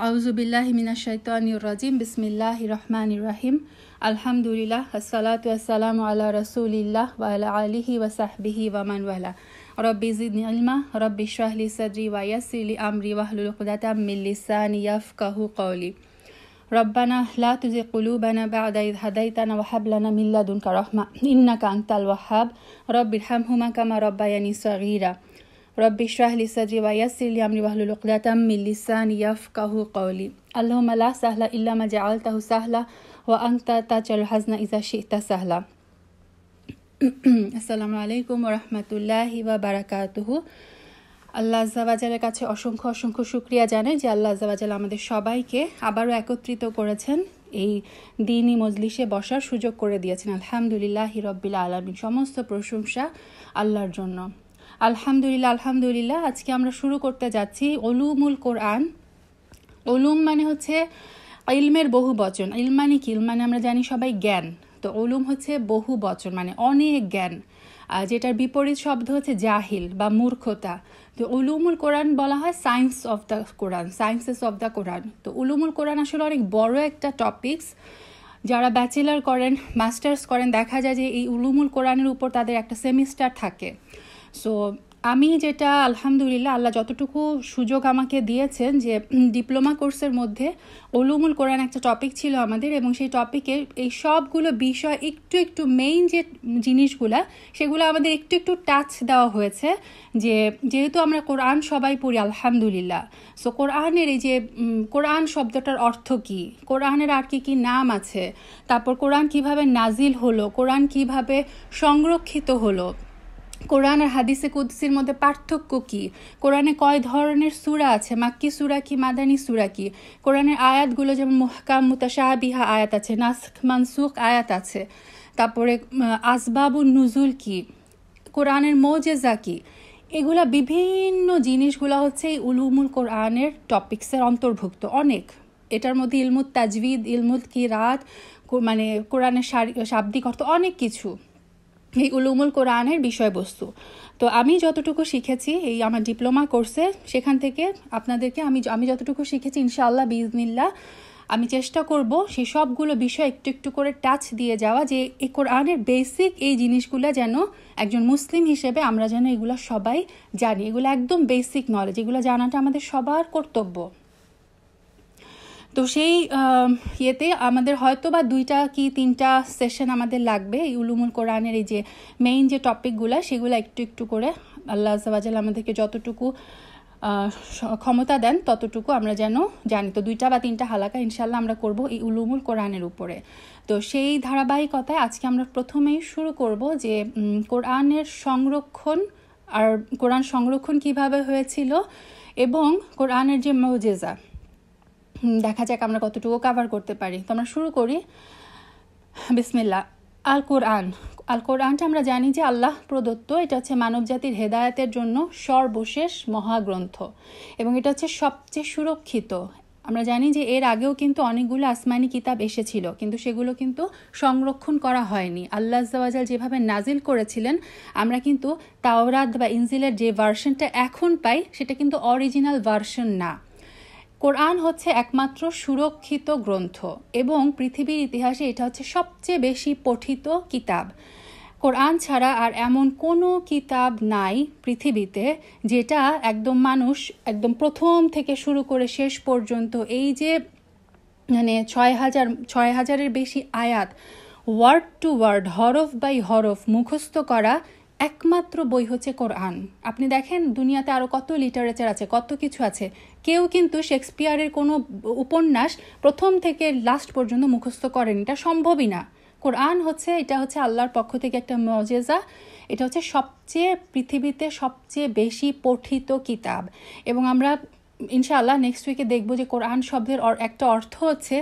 আউযুবিল্লাহি মিনাশ শাইতানির রাজিম বিসমিল্লাহির রহমানির রহিম আলহামদুলিল্লাহ আসসালাতু ওয়াসসালামু আলা রাসূলিল্লাহ ওয়া আলা আলিহি ওয়া সাহবিহি ওয়া মান ওয়ালা রব্বি জিদনি ইলমা রব্বি ইশরাহ লি সাদরি ওয়া ইয়াসসির লি আমরি ওয়াহলুল উকদাতাম মিন লিসানি ইয়াফকাহু কওলি রব্বানা লা তুযিগ কুলুবানা বা'দা ইয হাদাইতানা ওয়া হাব লানা মিন লাদুনকা রাহমা ইন্নাকা আনতাল ওয়াহ্হাব রব্বিরহামহুমা কামা রাব্বায়ানি সগীরা রব্বি ইশরাহ লি সাদরি ওয়া ইয়াসসির লি আমরি ওয়াহলুল উকদাতাম মিন লিসানি ইয়াফকাহু কওলি আল্লাহুম্মা লা সাহলা ইল্লা মা জাআলতাহু সাহলা ওয়া আনতা তাজআলুল হাজনা ইযা শি'তা সাহলা। আসসালামু আলাইকুম ওয়া রাহমাতুল্লাহি ওয়া বারাকাতুহু। আল্লাহ আযজা ওয়া জালের কাছে অসংখ্য অসংখ্য শুকরিয়া জানাই যে আল্লাহ আযজা ওয়া জাল আমাদের সবাইকে আবারও একত্রিত করেছেন, এই দ্বীনি মজলিসে বসার সুযোগ করে দিয়েছেন। আলহামদুলিল্লাহি রাব্বিল আলামিন, সমস্ত প্রশংসা আল্লাহর জন্য। আলহামদুলিল্লাহ আলহামদুলিল্লাহ। আজকে আমরা শুরু করতে যাচ্ছি উলুমুল কোরআন। উলুম মানে হচ্ছে ইলমের বহু বচন। ইলম মানে কি? ইলম মানে আমরা জানি সবাই জ্ঞান। তো উলুম হচ্ছে বহু বচন, মানে অনেক জ্ঞান, যেটার বিপরীত শব্দ হচ্ছে জাহিল বা মূর্খতা। তো উলুমুল কোরআন বলা হয় science of the Quran, sciences of the Quran. তো উলুমুল কোরআন আসলে অনেক বড় একটা টপিকস। যারা ব্যাচেলার করেন, মাস্টার্স করেন, দেখা যায় যে এই উলুমুল কোরআনের উপর তাদের একটা সেমিস্টার থাকে। সো আমি যেটা আলহামদুলিল্লাহ আল্লাহ যতটুকু সুযোগ আমাকে দিয়েছেন, যে ডিপ্লোমা কোর্সের মধ্যে উলুমুল কোরআন একটা টপিক ছিল আমাদের, এবং সেই টপিকে এই সবগুলো বিষয় একটু একটু মেইন যে জিনিসগুলো সেগুলো আমাদের একটু একটু টাচ দেওয়া হয়েছে। যেহেতু আমরা কোরআন সবাই পড়ি আলহামদুলিল্লাহ, সো কোরআনের এই যে কোরআন শব্দটার অর্থ কি, কোরআনের আর কি কি নাম আছে, তারপর কোরআন কিভাবে নাজিল হলো, কোরআন কিভাবে সংরক্ষিত হলো, কোরআন আর হাদিসে কুদসির মধ্যে পার্থক্য কি, কোরআনে কয় ধরনের সূরা আছে, মাক্কি সূরা কি মাদানী সূরা কি, কোরআনের আয়াতগুলো যেমন মুহকাম মুতাশাবিহা আয়াত আছে, নাসখ মানসুখ আয়াত আছে, তারপরে আসবাবুন নুজুল কি, কোরআনের মুজিজা কি, এগুলা বিভিন্ন জিনিসগুলো হচ্ছে এই উলুমুল কোরআনের টপিকসের অন্তর্ভুক্ত অনেক। এটার মধ্যে ইলমুত তাজবিদ, ইলমুল কিরাত, মানে কোরআনের শাব্দিক অর্থ, অনেক কিছু এই উলুমুল কোরআনের বিষয়বস্তু। তো আমি যতটুকু শিখেছি এই আমার ডিপ্লোমা কোর্সে, সেখান থেকে আপনাদেরকে আমি যতটুকু শিখেছি ইনশাআল্লাহ বিইজনিল্লাহ আমি চেষ্টা করব সেই সবগুলো বিষয় একটু একটু করে টাচ দিয়ে যাওয়া, যে এই কোরআনের বেসিক এই জিনিসগুলো যেন একজন মুসলিম হিসেবে আমরা যেন এগুলো সবাই জানি। এগুলো একদম বেসিক নলেজ, এগুলো জানাটা আমাদের সবার কর্তব্য। তো সেই ইয়েতে আমাদের হয়তো বা 2টা কি 3টা সেশন আমাদের লাগবে এই উলুমুল কোরআনের এই যে মেইন যে টপিকগুলো, সেগুলো একটু একটু করে আল্লাহ আযজা ওয়া জাল আমাদেরকে যতটুকু ক্ষমতা দেন ততটুকু আমরা যেন জানি। তো 2টা বা 3টা হালাকা ইনশাল্লাহ আমরা করব এই উলুমুল কোরআনের উপরে। তো সেই ধারাবাহিকতায় আজকে আমরা প্রথমেই শুরু করব যে কোরআনের সংরক্ষণ, আর কোরআন সংরক্ষণ কিভাবে হয়েছিল, এবং কোরআনের যে মুজিজা, দেখা যাক আমরা কতটুকু কভার করতে পারি। তো আমরা শুরু করি। বিসমিল্লাহ। আল কোরআন। আল কোরআনটা আমরা জানি যে আল্লাহ প্রদত্ত, এটা হচ্ছে মানব জাতির হেদায়েতের জন্য সর্বশেষ মহাগ্রন্থ, এবং এটা হচ্ছে সবচেয়ে সুরক্ষিত। আমরা জানি যে এর আগেও কিন্তু অনেকগুলো আসমানি কিতাব এসেছিল, কিন্তু সেগুলো কিন্তু সংরক্ষণ করা হয়নি। আল্লাহ আযজা ওয়া জাল যেভাবে নাজিল করেছিলেন, আমরা কিন্তু তাওরাত বা ইনজিলের যে ভার্সনটা এখন পাই সেটা কিন্তু অরিজিনাল ভার্সন না। কোরআন হচ্ছে একমাত্র সুরক্ষিত গ্রন্থ, এবং পৃথিবীর ইতিহাসে এটা হচ্ছে সবচেয়ে বেশি পঠিত কিতাব। কোরআন ছাড়া আর এমন কোনো কিতাব নাই পৃথিবীতে যেটা একদম মানুষ একদম প্রথম থেকে শুরু করে শেষ পর্যন্ত এই যে মানে 6,000-এর বেশি আয়াত ওয়ার্ড টু ওয়ার্ড, হরফ বাই হরফ মুখস্থ করা একমাত্র বই হচ্ছে কোরআন। আপনি দেখেন দুনিয়াতে আরও কত লিটারেচার আছে, কত কিছু আছে, কেউ কিন্তু শেক্সপিয়ারের কোনো উপন্যাস প্রথম থেকে লাস্ট পর্যন্ত মুখস্থ করেন, এটা সম্ভবই না। কোরআন হচ্ছে, এটা হচ্ছে আল্লাহর পক্ষ থেকে একটা মুজিজা। এটা হচ্ছে সবচেয়ে পৃথিবীতে সবচেয়ে বেশি পঠিত কিতাব, এবং আমরা ইনশাআল্লাহ নেক্সট উইকে দেখব যে কোরআন শব্দের একটা অর্থ হচ্ছে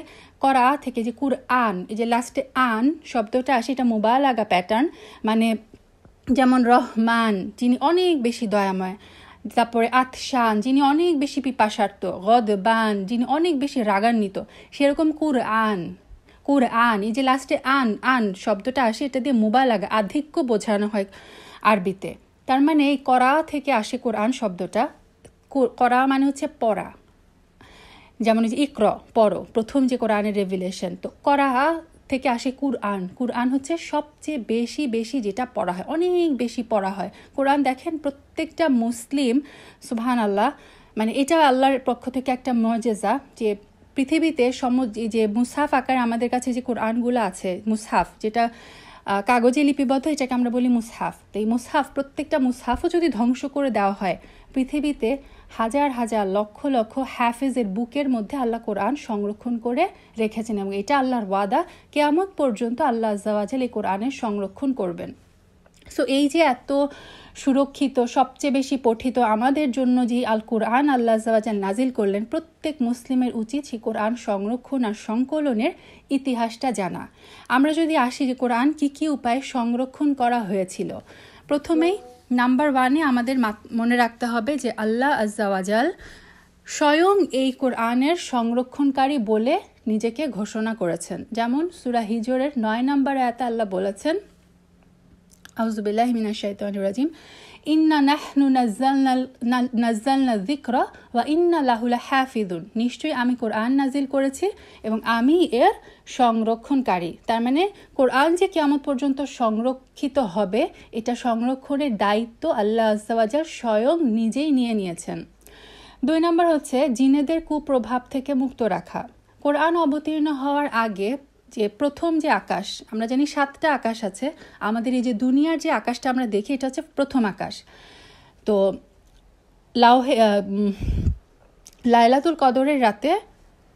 করা থেকে, যে কুরআন, এই যে লাস্টে আন শব্দটা আসে, এটা মুবালাগা প্যাটার্ন, মানে যেমন রহমান যিনি অনেক বেশি দয়াময়, তারপরে আতশান যিনি অনেক বেশি পিপাসার্ত, গদবান যিনি অনেক বেশি রাগান্বিত, সেরকম কুরআন। এই যে লাস্টে আন শব্দটা আসে, এটা দিয়ে মুবালাগা, আধিক্য বোঝানো হয় আরবিতে। তার মানে এই করা থেকে আসে কোরআন শব্দটা। করা মানে হচ্ছে পড়া, যেমন যে ইকরা পড়ো, প্রথম যে কোরআনের রেভিলেশন, তো করা থেকে আসে কুরআন। কুরআন হচ্ছে সবচেয়ে বেশি বেশি যেটা পড়া হয়, অনেক বেশি পড়া হয় কোরআন। দেখেন প্রত্যেকটা মুসলিম, সুবহানাল্লাহ, মানে এটা আল্লাহর পক্ষ থেকে একটা মুআজিজা যে পৃথিবীতে যে মুসহাফ আকারে আমাদের কাছে যে কোরআনগুলো আছে, মুসহাফ যেটা কাগজে লিপিবদ্ধ, এটাকে আমরা বলি মুসহাফ। তো এই মুসহাফ, প্রত্যেকটা মুসহাফও যদি ধ্বংস করে দেওয়া হয়, পৃথিবীতে হাজার হাজার লক্ষ লক্ষ হাফেজের বুকের মধ্যে আল্লাহ কোরআন সংরক্ষণ করে রেখেছেন, এবং এটা আল্লাহর ওয়াদা, কিয়ামত পর্যন্ত আল্লাহ আজ্জা ওয়া জাল এই কোরআনের সংরক্ষণ করবেন। সো এই যে এত সুরক্ষিত, সবচেয়ে বেশি পঠিত আমাদের জন্য যে আল কোরআন আল্লাহ আজ্জা ওয়া জাল নাজিল করলেন, প্রত্যেক মুসলিমের উচিত সেই কোরআন সংরক্ষণ আর সংকলনের ইতিহাসটা জানা। আমরা যদি আসি যে কোরআন কি কি উপায়ে সংরক্ষণ করা হয়েছিল, প্রথমেই নাম্বার 1-এ আমাদের মনে রাখতে হবে যে আল্লাহ আজ্জা ওয়া জাল স্বয়ং এই কোরআনের সংরক্ষণকারী বলে নিজেকে ঘোষণা করেছেন। যেমন সূরা হিজরের 9 নম্বর আয়াতে আল্লাহ বলেছেন, আউযু বিল্লাহি মিনাশ শাইতানির রাজিম, ইন্না নাহনু নাজ্জালনা যিকরা ওয়া ইন্না লাহু লাহাফিজুন, নিশ্চয়ই আমি কোরআন নাজিল করেছি এবং আমি এর সংরক্ষণকারী। তার মানে কোরআন যে কিয়ামত পর্যন্ত সংরক্ষিত হবে, এটা সংরক্ষণের দায়িত্ব আল্লাহ আজ্জা ওয়া জাল স্বয়ং নিজেই নিয়ে নিয়েছেন। 2 নম্বর হচ্ছে জিনেদের কুপ্রভাব থেকে মুক্ত রাখা। কোরআন অবতীর্ণ হওয়ার আগে যে প্রথম যে আকাশ, আমরা জানি 7টা আকাশ আছে, আমাদের এই যে দুনিয়ার যে আকাশটা আমরা দেখি, এটা হচ্ছে প্রথম আকাশ। তো লাইলাতুল কদরের রাতে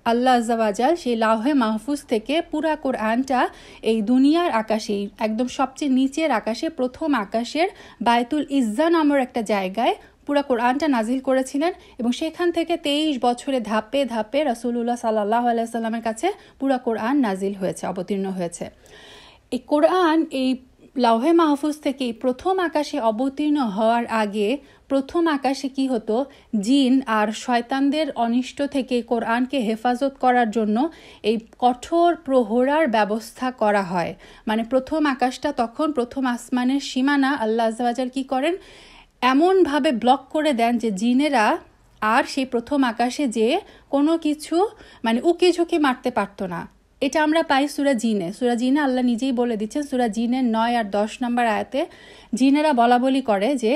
আল্লাহ আজ্জা ওয়া জাল সেই লাউহে মাহফুজ থেকে পুরা কোরআনটা এই দুনিয়ার আকাশে, একদম সবচেয়ে নিচের আকাশে, প্রথম আকাশের বায়তুল ইজ্জা নামের একটা জায়গায় পুরা কোরআনটা নাজিল করেছিলেন, এবং সেখান থেকে 23 বছরে ধাপে ধাপে রাসূলুল্লাহ সাল্লাল্লাহু আলাইহি সাল্লামের কাছে পুরা কোরআন নাজিল হয়েছে, অবতীর্ণ হয়েছে। এই কোরআন এই লাউহে মাহফুজ থেকে প্রথম আকাশে অবতীর্ণ হওয়ার আগে প্রথম আকাশে কি হতো, জিন আর শয়তানদের অনিষ্ট থেকে কোরআনকে হেফাজত করার জন্য এই কঠোর প্রহরার ব্যবস্থা করা হয়। মানে প্রথম আকাশটা তখন, প্রথম আসমানের সীমানা আল্লাহ আজ্জা ওয়া জাল কি করেন, এমনভাবে ব্লক করে দেন যে জিনেরা আর সেই প্রথম আকাশে যে কোনো কিছু মানে উকি ঝুঁকি মারতে পারতো না। এটা আমরা পাই সূরা জিনে। সূরা জিনে আল্লাহ নিজেই বলে দিচ্ছেন, সূরা জিনের 9 আর 10 নম্বর আয়াতে জিনেরা বলাবলি করে যে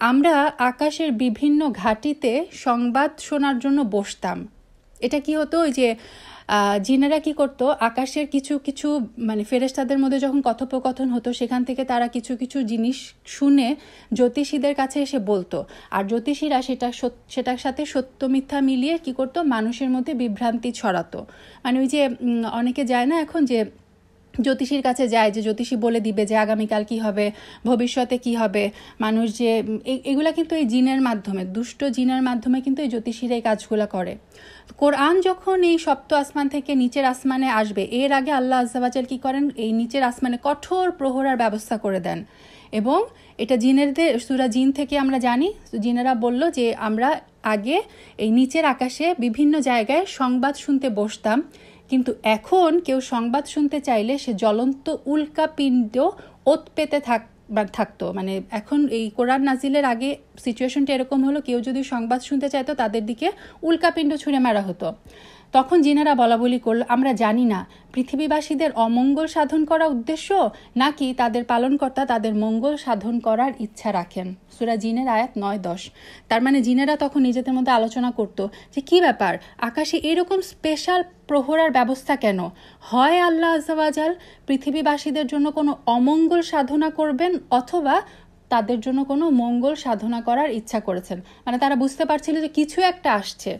আমরা আকাশের বিভিন্ন ঘাঁটিতে সংবাদ শোনার জন্য বসতাম। এটা কি হতো, ওই যে জিনেরা কি করতো, আকাশের কিছু কিছু মানে ফেরেশতাদের মধ্যে যখন কথোপকথন হতো, সেখান থেকে তারা কিছু কিছু জিনিস শুনে জ্যোতিষীদের কাছে এসে বলতো, আর জ্যোতিষীরা সেটার সাথে সত্য মিথ্যা মিলিয়ে কি করতো, মানুষের মধ্যে বিভ্রান্তি ছড়াতো। মানে ওই যে অনেকে যায় না এখন যে জ্যোতিষীর কাছে যায়, যে জ্যোতিষী বলে দিবে যে আগামীকাল কি হবে, ভবিষ্যতে কি হবে, মানুষ যে এগুলা কিন্তু এই জিনের মাধ্যমে, দুষ্ট জিনের মাধ্যমে কিন্তু এই জ্যোতিষীরা এই কাজগুলো করে। কোরআন যখন এই সপ্ত আসমান থেকে নিচের আসমানে আসবে, এর আগে আল্লাহ আজ্জা ওয়া জাল কি করেন, এই নিচের আসমানে কঠোর প্রহরার ব্যবস্থা করে দেন। এবং এটা জিনেরদের, সূরা জিন থেকে আমরা জানি, জিনেরা বলল যে আমরা আগে এই নিচের আকাশে বিভিন্ন জায়গায় সংবাদ শুনতে বসতাম, কিন্তু এখন কেউ সংবাদ শুনতে চাইলে সে জ্বলন্ত উল্কাপিণ্ড ওত পেতে থাকতো। মানে এখন এই কোরআন নাজিলের আগে সিচুয়েশনটা এরকম হলো, কেউ যদি সংবাদ শুনতে চাইতো তাদের দিকে উল্কাপিণ্ড ছুঁড়ে মারা হতো। তখন জিনেরা বলাবলি করল, আমরা জানি না পৃথিবীবাসীদের অমঙ্গল সাধন করা উদ্দেশ্য, নাকি তাদের পালনকর্তা তাদের মঙ্গল সাধন করার ইচ্ছা রাখেন। সূরা জিনের আয়াত 9-10। তার মানে জিনেরা তখন নিজেদের মধ্যে আলোচনা করতো যে কি ব্যাপার, আকাশে এরকম স্পেশাল প্রহরার ব্যবস্থা কেন? হয় আল্লাহ আজ্জা ওয়া জাল পৃথিবীবাসীদের জন্য কোনো অমঙ্গল সাধনা করবেন, অথবা তাদের জন্য কোনো মঙ্গল সাধনা করার ইচ্ছা করেছেন। মানে তারা বুঝতে পারছিল যে কিছু একটা আসছে।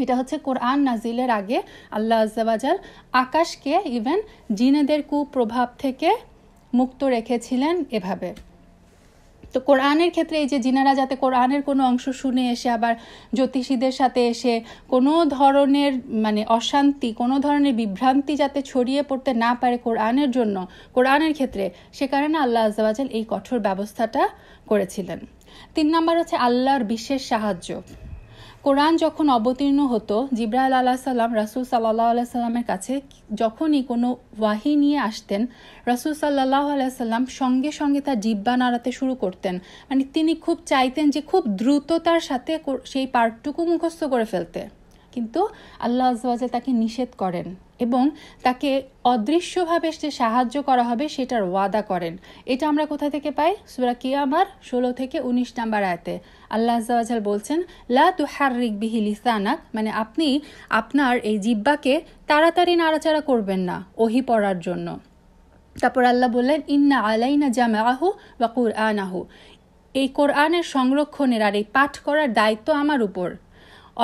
এটা হচ্ছে কোরআন নাজিলের আগে আল্লাহ আজ্জা ওয়া জাল আকাশকে ইভেন জিনেদের কুপ্রভাব থেকে মুক্ত রেখেছিলেন এভাবে। তো কোরআনের ক্ষেত্রে এই যে জিনেরা যাতে কোরআনের কোনো অংশ শুনে এসে আবার জ্যোতিষীদের সাথে এসে কোনো ধরনের মানে অশান্তি, কোনো ধরনের বিভ্রান্তি যাতে ছড়িয়ে পড়তে না পারে কোরআনের জন্য, কোরআনের ক্ষেত্রে, সে কারণে আল্লাহ আজ্জা ওয়া জাল এই কঠোর ব্যবস্থাটা করেছিলেন। 3 নম্বর হচ্ছে আল্লাহর বিশেষ সাহায্য। কোরআন যখন অবতীর্ণ হতো, জিবরাইল আলাইহিস সালাম রাসূল সাল্লাল্লাহু আলাইহি সাল্লামের কাছে যখনই কোনো ওয়াহি নিয়ে আসতেন, রাসূল সাল্লাল্লাহু আলাইহি সাল্লাম সঙ্গে সঙ্গে তার জিহ্বা নাড়াতে শুরু করতেন। মানে তিনি খুব চাইতেন যে খুব দ্রুততার সাথে সেই পার্টটুকু মুখস্থ করে ফেলতে, কিন্তু আল্লাহ আযজা ওয়া জাল তাকে নিষেধ করেন এবং তাকে অদৃশ্যভাবে যে সাহায্য করা হবে সেটার ওয়াদা করেন। এটা আমরা কোথা থেকে পাই? সূরা কিয়ামার 16 থেকে 19 নম্বর আয়াতে আল্লাহ আযজা ওয়া জাল বলছেন, লা তুহাররিক বিহি লিসানাক, মানে আপনি আপনার এই জিহ্বাকে তাড়াতাড়ি নাড়াচাড়া করবেন না ওহী পড়ার জন্য। তারপর আল্লাহ বললেন, ইন্না আলাইনা জামাআহু ওয়া কুরআনাহু, এই কোরআনের সংরক্ষণের আর এই পাঠ করার দায়িত্ব আমার উপর।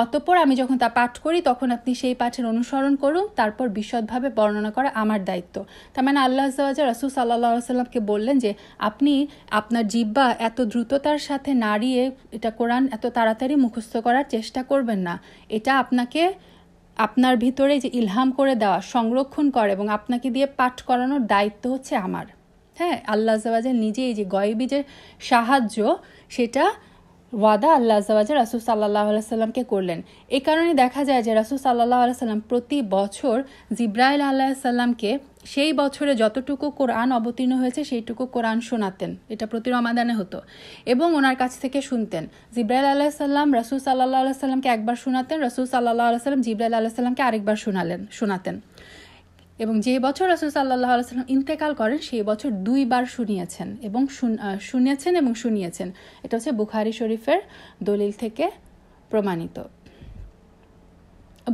অতঃপর আমি যখন তা পাঠ করি তখন আপনি সেই পাঠের অনুসরণ করুন, তারপর বিশদভাবে বর্ণনা করা আমার দায়িত্ব। তার মানে আল্লাহ আযজা ওয়া জাল রাসূল সাল্লাল্লাহু আলাইহি ওয়াসাল্লামকে বললেন যে আপনি আপনার জিহ্বা এত দ্রুততার সাথে নাড়িয়ে এটা কোরআন এত তাড়াতাড়ি মুখস্থ করার চেষ্টা করবেন না। এটা আপনাকে আপনার ভিতরে যে ইলহাম করে দেওয়া, সংরক্ষণ করে এবং আপনাকে দিয়ে পাঠ করানোর দায়িত্ব হচ্ছে আমার। হ্যাঁ, আল্লাহ আযজা ওয়া জাল নিজে এই যে গয়বী যে সাহায্য, সেটা ওয়াদা আল্লাহ আযজা ওয়া জাল রাসূল সাল্লাল্লাহু আলাইহি সাল্লামকে করলেন। এই কারণে দেখা যায় যে রাসূল সাল্লাল্লাহু আলাইহি সাল্লাম প্রতি বছর জিবরাইল আলাইহিস সালামকে সেই বছরে যতটুকু কোরআন অবতীর্ণ হয়েছে সেইটুকু কোরআন শোনাতেন। এটা প্রতি রমাদানে হতো এবং ওনার কাছ থেকে শুনতেন। জিবরাইল আলাইহিস সালাম রাসূল সাল্লাল্লাহু আলাইহি সাল্লামকে একবার শোনাতেন, রাসূল সাল্লাল্লাহু আলাইহি সাল্লাম জিবরাইল আলাইহিস সালামকে আরেকবার শোনাতেন। এবং যে বছর রাসূল সাল্লাল্লাহু আলাইহি সাল্লাম ইন্তেকাল করেন সেই বছর 2 বার শুনিয়েছেন এবং শুনিয়েছেন। এটা হচ্ছে বুখারী শরীফের দলিল থেকে প্রমাণিত।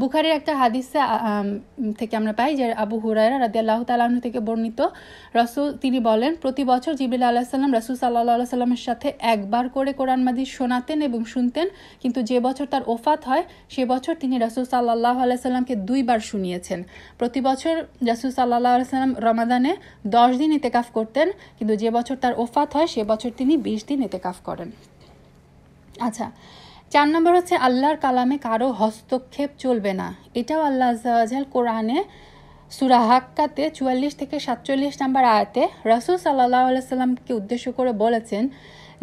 বুখারীর একটা হাদিসে থেকে আমরা পাই যে আবু হুরায়রা রাদিয়াল্লাহু তাআলা আনহু থেকে বর্ণিত, তিনি বলেন, প্রতি বছর জিবরিল আলাইহিস সালাম রাসূল সাল্লাল্লাহু আলাইহি সাল্লামের সাথে একবার করে কোরআন মাজিদ শোনাতেন এবং শুনতেন, কিন্তু যে বছর তার ওফাত হয় সে বছর তিনি রাসূল সাল্লাল্লাহু আলাইহি সাল্লামকে 2 বার শুনিয়েছেন। প্রতি বছর রাসূল সাল্লাল্লাহু আলাইহি সাল্লাম রমাদানে 10 দিন ইতিকাফ করতেন, কিন্তু যে বছর তার ওফাত হয় সে বছর তিনি 20 দিন ইতিকাফ করেন। আচ্ছা, 4 নম্বর হচ্ছে আল্লাহর কালামে কারো হস্তক্ষেপ চলবে না। এটাও আল্লাহ আযজা ওয়া জাল কোরআনে সূরা হাক্কাতে 44 থেকে 47 নম্বর আয়াতে রাসূল সাল্লাল্লাহু আলাইহি সাল্লামকে উদ্দেশ্য করে বলেছেন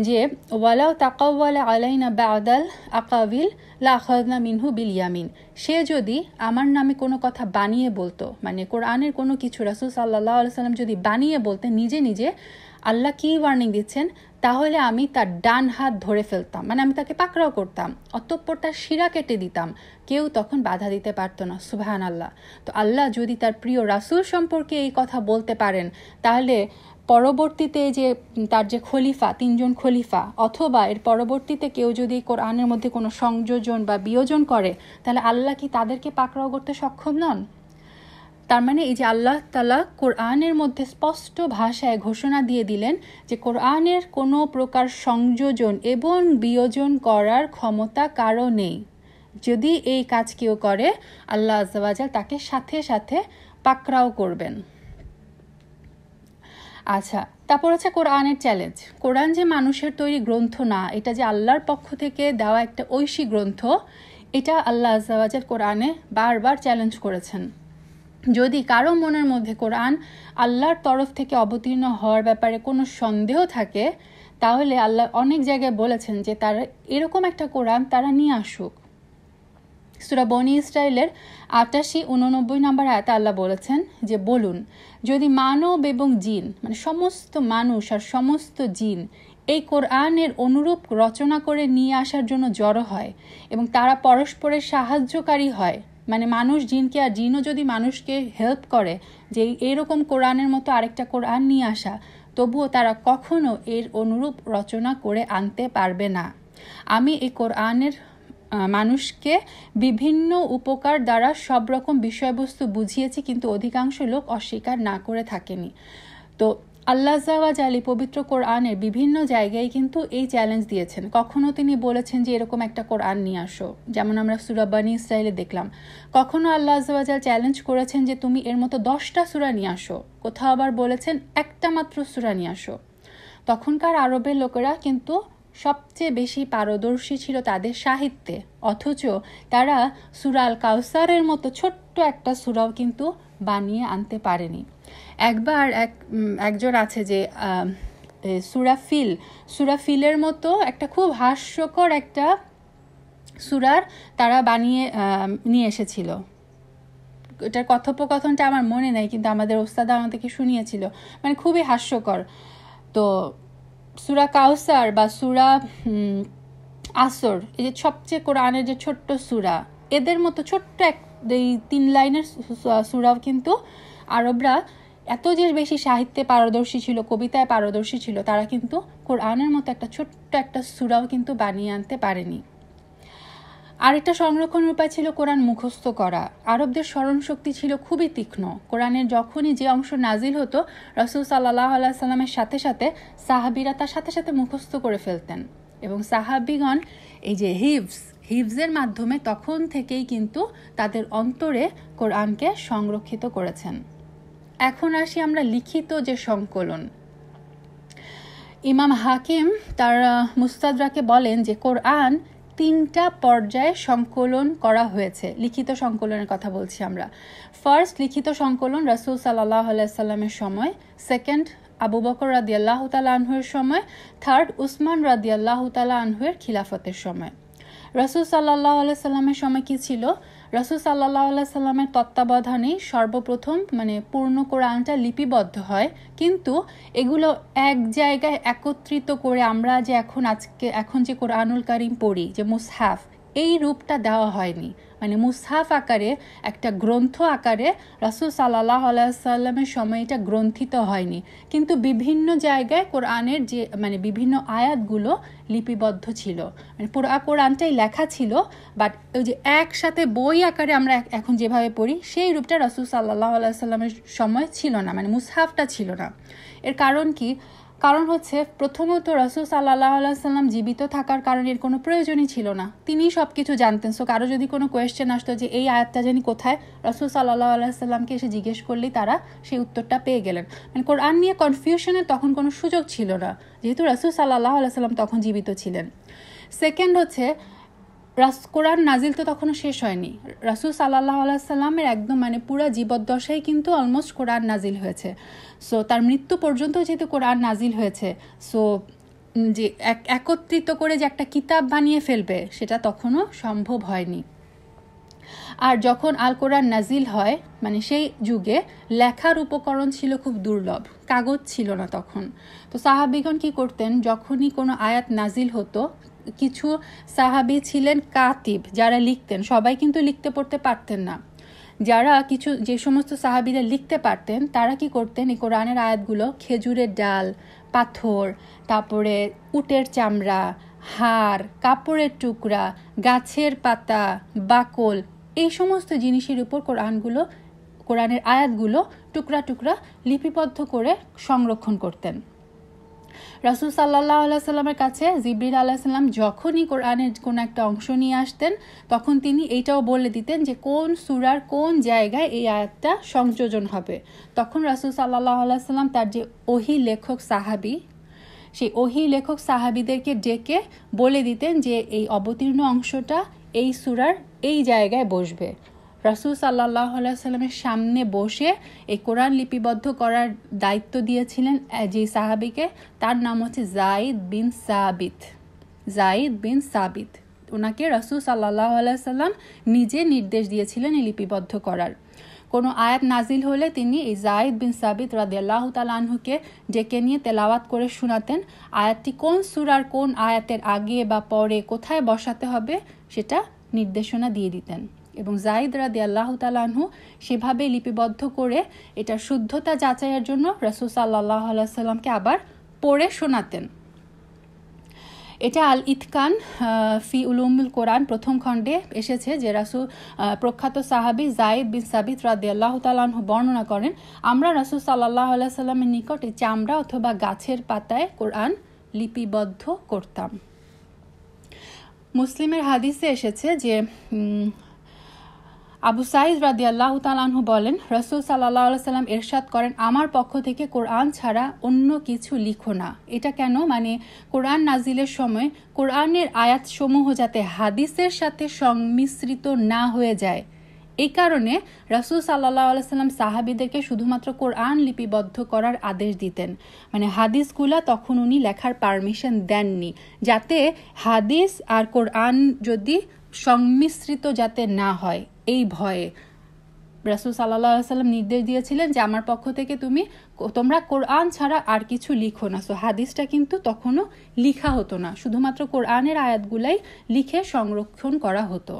যে ওয়ালাউ তাকাওয়ালা আলাইনা বা'দাল আকাবিল লা আখাযনা মিনহু বিল ইয়ামিন, সে যদি আমার নামে কোনো কথা বানিয়ে বলতো, মানে কোরআনের কোনো কিছু রাসূল সাল্লাল্লাহু আলাইহি সাল্লাম যদি বানিয়ে বলতেন নিজে নিজে, আল্লাহ কি ওয়ার্নিং দিচ্ছেন, তাহলে আমি তার ডান হাত ধরে ফেলতাম, মানে আমি তাকে পাকড়াও করতাম, অতঃপর তার শিরা কেটে দিতাম, কেউ তখন বাধা দিতে পারতো না। সুবহানাল্লাহ। তো আল্লাহ যদি তার প্রিয় রাসূল সম্পর্কে এই কথা বলতে পারেন, তাহলে পরবর্তীতে যে তার যে খলিফা, 3 জন খলিফা, অথবা এর পরবর্তীতে কেউ যদি কোরআনের মধ্যে কোনো সংযোজন বা বিয়োজন করে, তাহলে আল্লাহ কি তাদেরকে পাকড়াও করতে সক্ষম নন? তার মানে এই যে আল্লাহ তাআলা কোরআনের মধ্যে স্পষ্ট ভাষায় ঘোষণা দিয়ে দিলেন যে কোরআনের কোনো প্রকার সংযোজন এবং বিয়োজন করার ক্ষমতা কারো নেই। যদি এই কাজ কেউ করে, আল্লাহ আযজা ওয়া জাল তাকে সাথে সাথে পাকড়াও করবেন। আচ্ছা, তারপর হচ্ছে কোরআনের চ্যালেঞ্জ। কোরআন যে মানুষের তৈরি গ্রন্থ না, এটা যে আল্লাহর পক্ষ থেকে দেওয়া একটা ঐশী গ্রন্থ, এটা আল্লাহ আযজা ওয়া জাল কোরআনে বারবার চ্যালেঞ্জ করেছেন। যদি কারো মনের মধ্যে কোরআন আল্লাহর তরফ থেকে অবতীর্ণ হওয়ার ব্যাপারে কোনো সন্দেহ থাকে, তাহলে আল্লাহ অনেক জায়গায় বলেছেন যে তারা এরকম একটা কোরআন তারা নিয়ে আসুক। সূরা বনী ইসরাইলের 88-89 নম্বর আয়াতে আল্লাহ বলেছেন যে বলুন, যদি মানব এবং জিন, মানে সমস্ত মানুষ আর সমস্ত জিন এই কোরআনের অনুরূপ রচনা করে নিয়ে আসার জন্য জড়ো হয় এবং তারা পরস্পরের সাহায্যকারী হয়, মানে মানুষ জিনকে আর জিনও যদি মানুষকে হেল্প করে যে এরকম কোরআনের মতো আরেকটা কোরআন নিয়ে আসা, তবুও তারা কখনো এর অনুরূপ রচনা করে আনতে পারবে না। আমি এই কোরআনের মানুষকে বিভিন্ন উপকার দ্বারা সব রকম বিষয়বস্তু বুঝিয়েছি, কিন্তু অধিকাংশ লোক অস্বীকার না করে থাকেনি। তো আল্লাহ আযজা ওয়া জাল পবিত্র কোরআনের বিভিন্ন জায়গায় কিন্তু এই চ্যালেঞ্জ দিয়েছেন। কখনো তিনি বলেছেন যে এরকম একটা কোরআন নিয়ে আসো, যেমন আমরা সূরা বনী ইসরাইলে দেখলাম। কখনো আল্লাহ আযজা ওয়া জাল চ্যালেঞ্জ করেছেন যে তুমি এর মতো 10টা সূরা নিয়ে আসো, কোথাও আবার বলেছেন একটা মাত্র সূরা নিয়ে আসো। তখনকার আরবের লোকেরা কিন্তু সবচেয়ে বেশি পারদর্শী ছিল তাদের সাহিত্যে, অথচ তারা সূরা আল কাউসারের মতো ছোট্ট একটা সূরাও কিন্তু বানিয়ে আনতে পারেনি। একবার একজন আছে যে সূরা ফিলের মতো একটা খুব হাস্যকর একটা সূরার তারা বানিয়ে নিয়ে এসেছিল। এটার কথোপকথনটা আমার মনে নেই, কিন্তু আমাদের ওস্তাদ আমাদেরকে শুনিয়েছিল, মানে খুবই হাস্যকর। তো সূরা কাউসার বা সূরা আসর, এই যে সবচেয়ে কোরআনের যে ছোট্ট সূরা, এদের মতো ছোট্ট এই 3 লাইনের সূরাও কিন্তু আরবরা এত যে বেশি সাহিত্যে পারদর্শী ছিল, কবিতায় পারদর্শী ছিল, তারা কিন্তু কোরআনের মতো একটা ছোট্ট একটা সূরাও কিন্তু বানিয়ে আনতে পারেনি। আরেকটা সংরক্ষণের উপায় ছিল কোরআন মুখস্থ করা। আরবদের স্মরণ শক্তি ছিল খুবই তীক্ষ্ণ। কোরআনের যখনই যে অংশ নাজিল হতো, রাসূল সাল্লাল্লাহু আলাইহি সাল্লামের সাথে সাথে সাহাবীরা তার সাথে সাথে মুখস্থ করে ফেলতেন, এবং সাহাবীগণ এই যে হিফজের মাধ্যমে তখন থেকেই কিন্তু তাদের অন্তরে কোরআনকে সংরক্ষিত করেছেন। এখন আসি আমরা লিখিত যে সংকলন। ইমাম হাকিম তার মুস্তাদরাকে বলেন যে কোরআন 3টা পর্যায়ে সংকলন করা হয়েছে। লিখিত সংকলনের কথা বলছি আমরা। ফার্স্ট লিখিত সংকলন রাসূল সাল্লাল্লাহু আলাইহি সাল্লামের সময়, সেকেন্ড আবু বকর রাদিয়াল্লাহু তাআলা আনহুর সময়, থার্ড উসমান রাদিয়াল্লাহু তাআলা আনহুর খিলাফতের সময়। রাসূল সাল্লাল্লাহু আলাইহি সাল্লামের সময় কি ছিল? রাসূল সাল্লাল্লাহু আলাইহি সাল্লামের তত্ত্বাবধানে সর্বপ্রথম পূর্ণ কোরআনটা লিপিবদ্ধ হয়, কিন্তু এগুলো এক জায়গায় একত্রিত করে আমরা যে এখন যে কোরআনুল কারীম পড়ি, যে মুসহাফ, এই রূপটা দেওয়া হয়নি। মুসহাফ আকারে, একটা গ্রন্থ আকারে রাসূল সাল্লাল্লাহু আলাইহি সাল্লামের সময় এটা গ্রন্থিত হয়নি, কিন্তু বিভিন্ন জায়গায় কোরআনের যে বিভিন্ন আয়াতগুলো লিপিবদ্ধ ছিল। পুরো কোরআনটাই লেখা ছিল, বাট ওই যে একসাথে বই আকারে আমরা এখন যেভাবে পড়ি, সেই রূপটা রাসূল সাল্লাল্লাহু আলাইহি সাল্লামের সময় ছিল না, মুসহাফটা ছিল না। এর কারণ কি? কারণ হচ্ছে, প্রথমত রাসূল সাল্লাল্লাহু আলাইহি সাল্লাম জীবিত থাকার কারণে এর কোনো প্রয়োজনই ছিল না। তিনিই সব কিছু জানতেন। সো কারো যদি কোনো কোয়েশ্চেন আসতো যে এই আয়াতটা জানি কোথায়, রাসূল সাল্লাল্লাহু আলাইহি সাল্লামকে এসে জিজ্ঞেস করলেই তারা সেই উত্তরটা পেয়ে গেলেন। কোরআন নিয়ে কনফিউশনের তখন কোনো সুযোগ ছিল না, যেহেতু রাসূল সাল্লাল্লাহু আলাইহি সাল্লাম তখন জীবিত ছিলেন। সেকেন্ড হচ্ছে, কোরআন নাজিল তো তখনও শেষ হয়নি। রাসূল সাল্লাল্লাহু আলাইহি সাল্লামের একদম পুরো জীবদ্দশায় কিন্তু অলমোস্ট কোরআন নাজিল হয়েছে। সো তার মৃত্যু পর্যন্ত যেহেতু কোরআন নাজিল হয়েছে, সো যে একত্রিত করে যে একটা কিতাব বানিয়ে ফেলবে, সেটা তখনও সম্ভব হয়নি। আর যখন আল কোরআন নাজিল হয়, সেই যুগে লেখার উপকরণ ছিল খুব দুর্লভ, কাগজ ছিল না তখন। তো সাহাবীগণ কি করতেন, যখনই কোনো আয়াত নাজিল হতো, কিছু সাহাবী ছিলেন কাতিব, যারা লিখতেন। সবাই কিন্তু লিখতে পড়তে পারতেন না। যে সমস্ত সাহাবীরা লিখতে পারতেন, তারা কি করতেন, এই কোরআনের আয়াতগুলো খেজুরের ডাল, পাথর, তারপরে উটের চামড়া, হাড়, কাপড়ের টুকরা, গাছের পাতা, বাকল, এই সমস্ত জিনিসের উপর কোরআনের আয়াতগুলো টুকরা টুকরা লিপিবদ্ধ করে সংরক্ষণ করতেন। রাসূল সাল্লাল্লাহু আলাইহি সাল্লামের কাছে জিবরিল আলাইহিস সালাম যখনই কোরআনের কোন একটা অংশ নিয়ে আসতেন, তখন তিনি এইটাও বলে দিতেন যে কোন সূরার কোন জায়গায় এই আয়াতটা সংযোজন হবে। তখন রাসূল সাল্লাল্লাহু আলাইহি সাল্লাম তার যে ওহী লেখক সাহাবী, সেই ওহী লেখক সাহাবীদেরকে ডেকে বলে দিতেন যে এই অবতীর্ণ অংশটা এই সূরার এই জায়গায় বসবে। রাসূল সাল্লাল্লাহু আলাইহি সাল্লামের সামনে বসে এই কোরআন লিপিবদ্ধ করার দায়িত্ব দিয়েছিলেন যে সাহাবীকে, তার নাম হচ্ছে যায়েদ বিন সাবিত। ওনাকে রাসূল সাল্লাল্লাহু আলাইহি সাল্লাম নিজে নির্দেশ দিয়েছিলেন এই লিপিবদ্ধ করার। কোনো আয়াত নাজিল হলে তিনি এই যায়েদ বিন সাবিত রাদিয়াল্লাহু তাআলা আনহুকে ডেকে নিয়ে তেলাওয়াত করে শোনাতেন। আয়াতটি কোন সূরার কোন আয়াতের আগে বা পরে কোথায় বসাতে হবে সেটা নির্দেশনা দিয়ে দিতেন, এবং যায়েদ রাদিয়াল্লাহু তাআলা আনহু সেভাবে লিপিবদ্ধ করে এটার শুদ্ধতা যাচাইয়ের জন্য রাসূল সাল্লাল্লাহু আলাইহি সাল্লামকে আবার পড়ে শোনাতেন। এটা আল ইতকান ফি উলুমুল কোরআন প্রথম খণ্ডে এসেছে, যে রাসূল প্রখ্যাত সাহাবী যায়েদ বিন সাবিত রাদিয়াল্লাহু তাআলা আনহু বর্ণনা করেন, আমরা রাসূল সাল্লাল্লাহু আলাইহি সাল্লামের নিকটে চামড়া অথবা গাছের পাতায় কোরআন লিপিবদ্ধ করতাম। মুসলিমের হাদিসে এসেছে যে আবু সাঈদ রাদিয়াল্লাহু তাআলা আনহু বলেন, রাসূল সাল্লাল্লাহু আলাইহি সাল্লাম ইরশাদ করেন, আমার পক্ষ থেকে কোরআন ছাড়া অন্য কিছু লিখো না। এটা কেন? কোরআন নাজিলের সময় কোরআনের আয়াতসমূহ যাতে হাদিসের সাথে সংমিশ্রিত না হয়ে যায়, এই কারণে রাসূল সাল্লাল্লাহু আলাইহি সাল্লাম সাহাবীদেরকে শুধুমাত্র কোরআন লিপিবদ্ধ করার আদেশ দিতেন। হাদিসগুলা তখন উনি লেখার পারমিশন দেননি, যাতে হাদিস আর কোরআন যদি সংমিশ্রিত যাতে না হয়, এই ভয়ে রাসূল সাল্লাল্লাহু আলাইহি সাল্লাম নির্দেশ দিয়েছিলেন যে আমার পক্ষ থেকে তোমরা কোরআন ছাড়া আর কিছু লিখো না। সো হাদিসটা কিন্তু তখনও লিখা হতো না, শুধুমাত্র কোরআনের আয়াতগুলাই লিখে সংরক্ষণ করা হতো।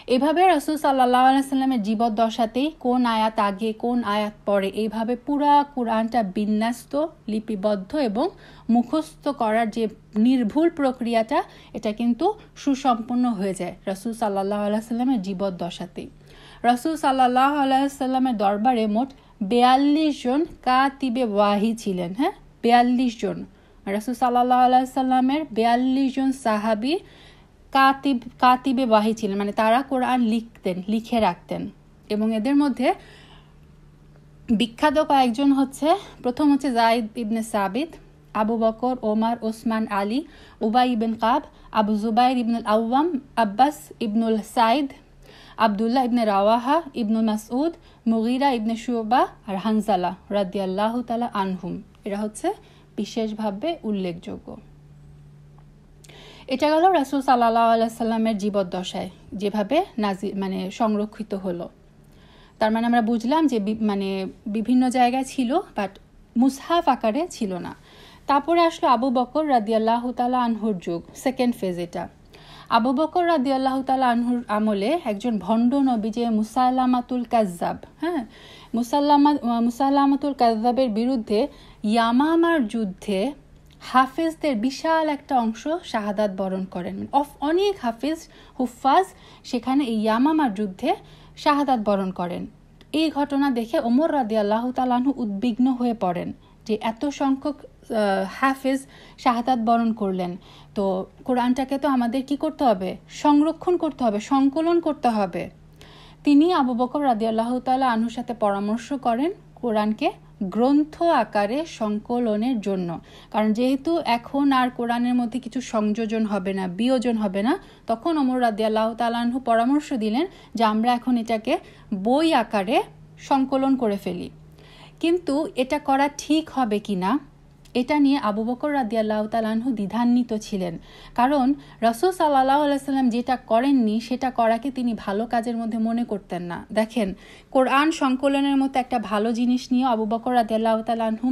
এভাবে রাসূল সাল্লাল্লাহু আলাইহি সাল্লামের জীবদ্দশাতেই কোন আয়াত আগে কোন আয়াত পরে এইভাবে পুরা কোরআনটা বিন্যস্ত, লিপিবদ্ধ এবং মুখস্থ করার যে নির্ভুল প্রক্রিয়াটা, এটা কিন্তু সুসম্পন্ন হয়ে যায় রাসূল সাল্লাল্লাহু আলাইহি সাল্লামের জীবদ্দশাতেই। রাসূল সাল্লাল্লাহু আলাইহি সাল্লামের দরবারে মোট 42 জন কাতিবে ওয়াহি ছিলেন। 42 জন। রাসূল সাল্লাল্লাহু আলাইহি সাল্লামের 42 জন সাহাবী কাতিবে ওয়াহি ছিলেন, মানে তারা কোরআন লিখে রাখতেন। এবং এদের মধ্যে বিখ্যাত কয়েকজন প্রথম হচ্ছে যায়েদ ইবনে সাবিত, আবু বকর, ওমর, ওসমান, আলী, উবাই ইবন কাব, আবু জুবাইর ইবনুল আওয়াম, আব্বাস ইবনুল সাইদ, আবদুল্লাহ ইবনে রাওয়াহা, ইবনুল মাসউদ, মুগিরা ইবনে শুবা আর হানজালা রাদিয়াল্লাহু তাআলা আনহুম। এরা বিশেষভাবে উল্লেখযোগ্য। এটা গেল রাসূল সাল্লাল্লাহু আলাইহি সাল্লামের জীবদ্দশায় যেভাবে সংরক্ষিত হলো। তার মানে আমরা বুঝলাম যে বিভিন্ন জায়গায় ছিল, বাট মুসহাফ আকারে ছিল না। তারপরে আসলো আবু বকর রাদিয়াল্লাহু তাআলা আনহুর যুগ, সেকেন্ড ফেজ এটা। আবু বকর রাদিয়াল্লাহু তাআলা আনহুর আমলে একজন ভণ্ড নবী যে মুসাইলামাতুল কাযযাব, মুসাইলামাতুল কাযযাবের বিরুদ্ধে ইয়ামামার যুদ্ধে হাফেজদের বিশাল একটা অংশ শাহাদাত বরণ করেন। অনেক হুফাজ সেখানে এই ইয়ামামার যুদ্ধে শাহাদাত বরণ করেন। এই ঘটনা দেখে ওমর রাদিয়াল্লাহু তাআলা আনহু উদ্বিগ্ন হয়ে পড়েন যে এত সংখ্যক হাফেজ শাহাদাত বরণ করলেন, তো কোরআনটাকে তো আমাদের কি করতে হবে? সংরক্ষণ করতে হবে, সংকলন করতে হবে। তিনি আবু বকর রাদিয়াল্লাহু তাআলা আনহুর সাথে পরামর্শ করেন কোরআনকে গ্রন্থ আকারে সংকলনের জন্য। কারণ যেহেতু এখন আর কোরআনের মধ্যে কিছু সংযোজন হবে না, বিয়োজন হবে না, তখন ওমর রাদিয়াল্লাহু তাআলা আনহু পরামর্শ দিলেন যে আমরা এখন এটাকে বই আকারে সংকলন করে ফেলি। কিন্তু এটা করা ঠিক হবে কিনা, এটা নিয়ে আবু বকর রাদিয়াল্লাহু তাআলা আনহু দ্বিধান্বিত ছিলেন। কারণ রাসূল সাল্লাল্লাহু আলাইহি সাল্লাম যেটা করেননি সেটা করাকে তিনি ভালো কাজের মধ্যে মনে করতেন না। দেখেন, কোরআন সংকলনের মতো একটা ভালো জিনিস নিয়ে আবু বকর রাদিয়াল্লাহু তাআলা আনহু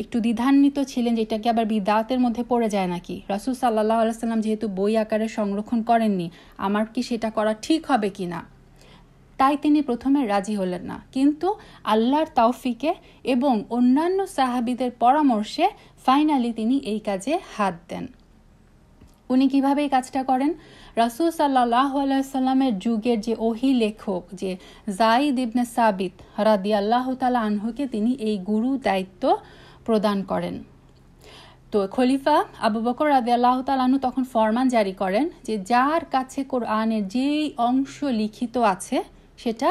একটু দ্বিধান্বিত ছিলেন যে এটাকে আবার বিদআতের মধ্যে পড়ে যায় নাকি। রাসূল সাল্লাল্লাহু আলাইহি সাল্লাম যেহেতু বই আকারে সংরক্ষণ করেননি, আমার কি সেটা করা ঠিক হবে কিনা, তাই তিনি প্রথমে রাজি হলেন না। কিন্তু আল্লাহর তৌফিকে এবং অন্যান্য সাহাবীদের পরামর্শে ফাইনালি তিনি এই কাজে হাত দেন। উনি কিভাবে এই কাজটা করেন? রাসূল সাল্লাল্লাহু আলাইহি সাল্লামের যুগের যে ওহী লেখক যে যায়েদ ইবনে সাবিত রাদিয়াল্লাহু তাআলা আনহুকে তিনি এই গুরু দায়িত্ব প্রদান করেন। তো খলিফা আবু বকর রাদিয়াল্লাহু তাআলা আনহু তখন ফরমান জারি করেন যে যার কাছে কোরআনের যেই অংশ লিখিত আছে সেটা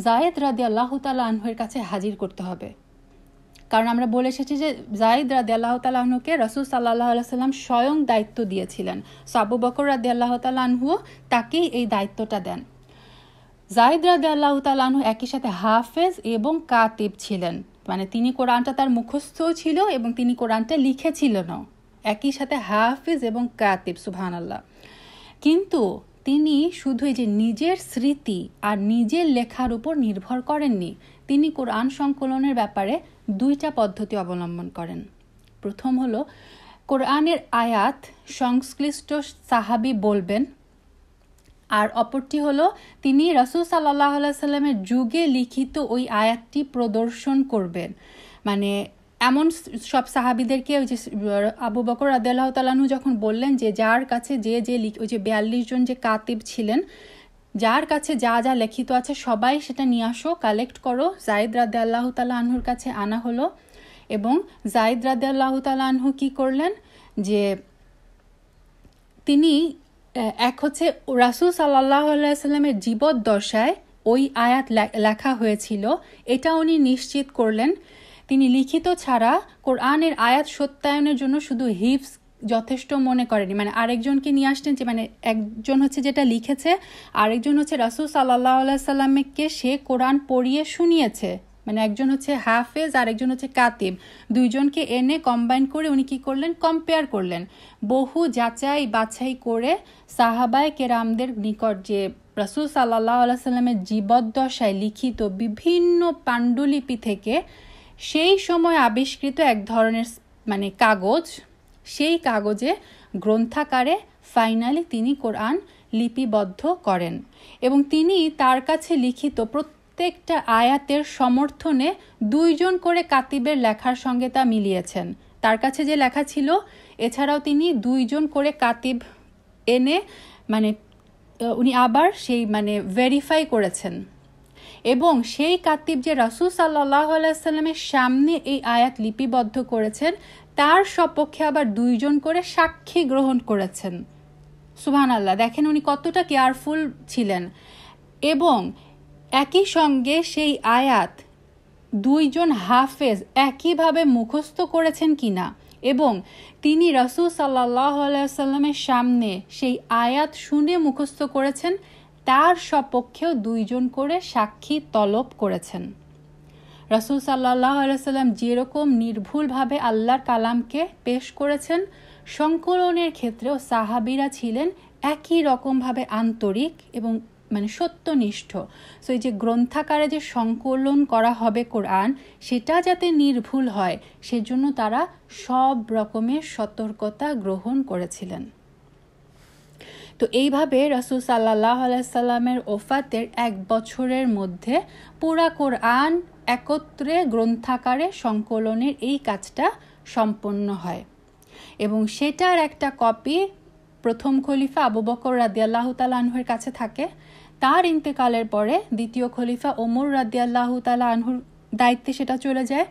যায়েদ রাদিয়াল্লাহু তাআলা আনহুর কাছে হাজির করতে হবে। কারণ আমরা বলে এসেছি যে যায়েদ রাদিয়াল্লাহু তাআলা আনহুকে রাসূল সাল্লাল্লাহু আলাইহি সাল্লাম স্বয়ং দায়িত্ব দিয়েছিলেন। সো আবু বকর রাদিয়াল্লাহু তাআলা আনহু তাকেই এই দায়িত্বটা দেন। যায়েদ রাদিয়াল্লাহু তাআলা আনহু একই সাথে হাফেজ এবং কাতিব ছিলেন, মানে তিনি কোরআনটা তার মুখস্থও ছিল এবং তিনি কোরআনটা লিখেছিলেনও। একই সাথে হাফেজ এবং কাতিব, সুবহানাল্লাহ। কিন্তু তিনি শুধু এই যে নিজের স্মৃতি আর নিজের লেখার উপর নির্ভর করেননি, তিনি কোরআন সংকলনের ব্যাপারে দুইটা পদ্ধতি অবলম্বন করেন। প্রথম হলো কোরআনের আয়াত সংশ্লিষ্ট সাহাবী বলবেন, আর অপরটি হলো তিনি রাসূল সাল্লাল্লাহু আলাইহি সাল্লামের যুগে লিখিত ওই আয়াতটি প্রদর্শন করবেন। মানে এমন সব সাহাবীদেরকে ওই যে আবু বকর রাদিয়াল্লাহু তাআলা আনহু যখন বললেন যে যার কাছে ওই যে 42 জন যে কাতিব ছিলেন, যার কাছে যা যা লিখিত আছে সবাই সেটা নিয়ে আসো, কালেক্ট করো। যায়েদ রাদিয়াল্লাহু তাআলা আনহুর কাছে আনা হলো এবং যায়েদ রাদিয়াল্লাহু তাআলা আনহু কি করলেন যে তিনি রাসূল সাল্লাল্লাহু আলাইহি সাল্লামের জীবদ্দশায় ওই আয়াত লেখা হয়েছিল এটা উনি নিশ্চিত করলেন। তিনি লিখিত ছাড়া কোরআনের আয়াত সত্যায়নের জন্য শুধু হিফজ যথেষ্ট মনে করেনি, মানে আরেকজনকে নিয়ে আসতেন যে একজন যেটা লিখেছে, আরেকজন রাসূল সাল্লাল্লাহু আলাইহি সাল্লামকে সে কোরআন পড়িয়ে শুনিয়েছে, মানে একজন হাফেজ আর একজন কাতিব, দুইজনকে এনে কম্বাইন করে উনি কি করলেন, কম্পেয়ার করলেন। বহু যাচাই বাছাই করে সাহাবায়ে কেরামদের নিকট যে রাসূল সাল্লাল্লাহু আলাইহি সাল্লামের জীবদ্দশায় লিখিত বিভিন্ন পাণ্ডুলিপি থেকে সেই সময় আবিষ্কৃত এক ধরনের কাগজ, সেই কাগজে গ্রন্থাকারে ফাইনালি তিনি কোরআন লিপিবদ্ধ করেন এবং তিনি তার কাছে লিখিত প্রত্যেকটা আয়াতের সমর্থনে 2 জন করে কাতিবের লেখার সঙ্গে তা মিলিয়েছেন। তার কাছে যে লেখা ছিল এছাড়াও তিনি 2 জন করে কাতিব এনে উনি আবার সেই ভেরিফাই করেছেন এবং সেই কাতিব যে রাসূল সাল্লাল্লাহু আলাইহি ওয়াসাল্লামের সামনে এই আয়াত লিপিবদ্ধ করেছেন তার সপক্ষে আবার 2 জন করে সাক্ষী গ্রহণ করেছেন। সুবহানাল্লাহ, দেখেন উনি কতটা কেয়ারফুল ছিলেন। এবং একই সঙ্গে সেই আয়াত 2 জন হাফেজ একইভাবে মুখস্থ করেছেন কিনা এবং তিনি রাসূল সাল্লাল্লাহু আলাইহি ওয়াসাল্লামের সামনে সেই আয়াত শুনে মুখস্থ করেছেন তার সপক্ষেও 2 জন করে সাক্ষী তলব করেছেন। রাসূল সাল্লাল্লাহু আলাইহি ওয়াসাল্লাম যেরকম নির্ভুলভাবে আল্লাহর কালামকে পেশ করেছেন, সংকলনের ক্ষেত্রেও সাহাবীরা ছিলেন একই রকমভাবে আন্তরিক এবং সত্যনিষ্ঠ। সো এই যে গ্রন্থাকারে যে সংকলন করা হবে কোরআন, সেটা যাতে নির্ভুল হয় সেজন্য তারা সব রকমের সতর্কতা গ্রহণ করেছিলেন। তো এইভাবে রাসূল সাল্লাল্লাহু আলাইহি সাল্লামের ওফাতের 1 বছরের মধ্যে পুরা কোরআন একত্রে গ্রন্থাকারে সংকলনের এই কাজটা সম্পন্ন হয় এবং সেটার একটা কপি প্রথম খলিফা আবু বকর রাদিয়াল্লাহু তাআলা আনহুর কাছে থাকে। তার ইন্তেকালের পরে দ্বিতীয় খলিফা ওমর রাদিয়াল্লাহু তাআলা আনহুর দায়িত্বে সেটা চলে যায়।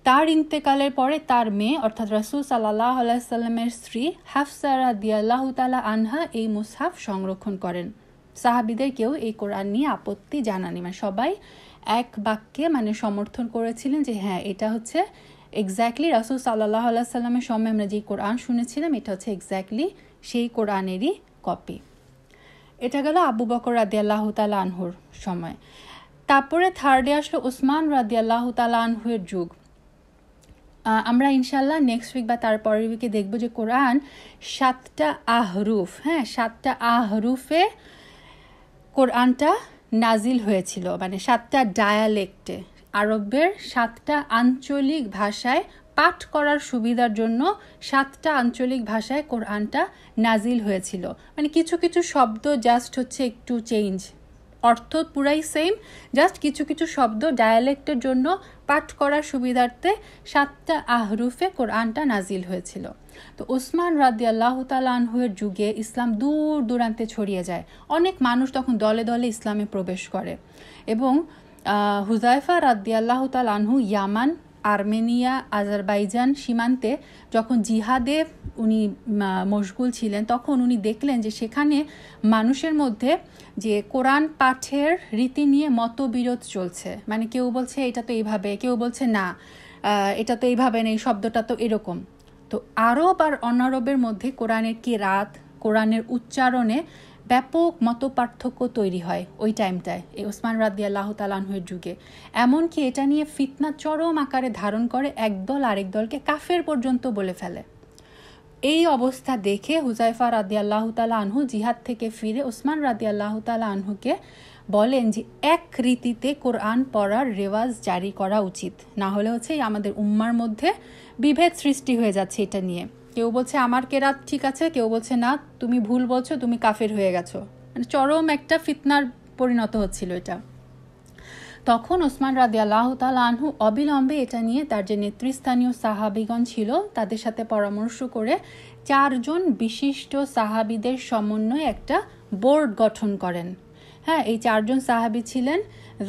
তার ইন্তেকালের পরে তার মেয়ে অর্থাৎ রাসূল সাল্লাল্লাহু আলাইহি সাল্লামের স্ত্রী হাফসা রাদিয়াল্লাহু তাআলা আনহা এই মুসহাফ সংরক্ষণ করেন। সাহাবীদের কেউ এই কোরআন নিয়ে আপত্তি জানানি, সবাই এক বাক্যে সমর্থন করেছিলেন যে হ্যাঁ, এটা হচ্ছে এক্স্যাক্টলি রাসূল সাল্লাল্লাহু আলাইহি সাল্লামের সময় আমরা যে কোরআন শুনেছিলাম এটা হচ্ছে এক্স্যাক্টলি সেই কোরআনেরই কপি। এটা গেল আবু বকর রাদিয়াল্লাহু তাআলা আনহুর সময়। তারপরে থার্ডে আসলো উসমান রাদিয়াল্লাহু তাআলা আনহুর যুগ। আমরা ইনশাল্লাহ নেক্সট উইক বা তার পরের উইকে দেখব যে কোরআন 7টা আহরুফ, 7টা আহরুফে কোরআনটা নাজিল হয়েছিল, 7টা ডায়ালেক্টে, আরবের 7টা আঞ্চলিক ভাষায় পাঠ করার সুবিধার জন্য 7টা আঞ্চলিক ভাষায় কোরআনটা নাজিল হয়েছিল। কিছু কিছু শব্দ জাস্ট হচ্ছে একটু চেঞ্জ, অর্থ পুরাই সেম, জাস্ট কিছু কিছু শব্দ ডায়ালেক্টের জন্য পাঠ করার সুবিধার্থে 7টা আহরুফে কোরআনটা নাজিল হয়েছিল। তো উসমান রাদিয়াল্লাহু তাআলা আনহুর যুগে ইসলাম দূর দূরান্তে ছড়িয়ে যায়, অনেক মানুষ তখন দলে দলে ইসলামে প্রবেশ করে এবং হুযায়ফা রাদিয়াল্লাহু তাআলা আনহু ইয়ামান, আর্মেনিয়া, আজারবাইজান সীমান্তে যখন জিহাদে উনি মশগুল ছিলেন তখন উনি দেখলেন যে সেখানে মানুষের মধ্যে যে কোরআন পাঠের রীতি নিয়ে মতবিরোধ চলছে। কেউ বলছে এটা তো এইভাবে, কেউ বলছে না এটা তো এইভাবে নেই, শব্দটা তো এরকম। তো আরব আর অনারবের মধ্যে কোরআনের কিরাত, কোরআনের উচ্চারণে ব্যাপক মতপার্থক্য তৈরি হয় ওই টাইমটায়, এই ওসমান রাদিয়াল্লাহু তাআলা আনহুর যুগে। এমনকি এটা নিয়ে ফিতনা চরম আকারে ধারণ করে, একদল আরেক দলকে কাফের পর্যন্ত বলে ফেলে। এই অবস্থা দেখে হুযায়ফা রাদিয়াল্লাহু তাআলা আনহু জিহাদ থেকে ফিরে ওসমান রাদিয়াল্লাহু তাআলা আনহুকে বলেন যে এক রীতিতে কোরআন পড়ার রেওয়াজ জারি করা উচিত, না হলে আমাদের উম্মার মধ্যে বিভেদ সৃষ্টি হয়ে যাচ্ছে এটা নিয়ে। কেউ বলছে আমার কেরাত ঠিক আছে, কেউ বলছে না তুমি ভুল বলছো, তুমি কাফের হয়ে গেছো। চরম একটা ফিতনার পরিণত হচ্ছিল এটা। তখন ওসমান রাদিয়াল্লাহু তাআলা আনহু অবিলম্বে এটা নিয়ে তার যে নেতৃস্থানীয় সাহাবীগণ ছিল তাদের সাথে পরামর্শ করে 4 জন বিশিষ্ট সাহাবীদের সমন্বয়ে একটা বোর্ড গঠন করেন। এই 4 জন সাহাবী ছিলেন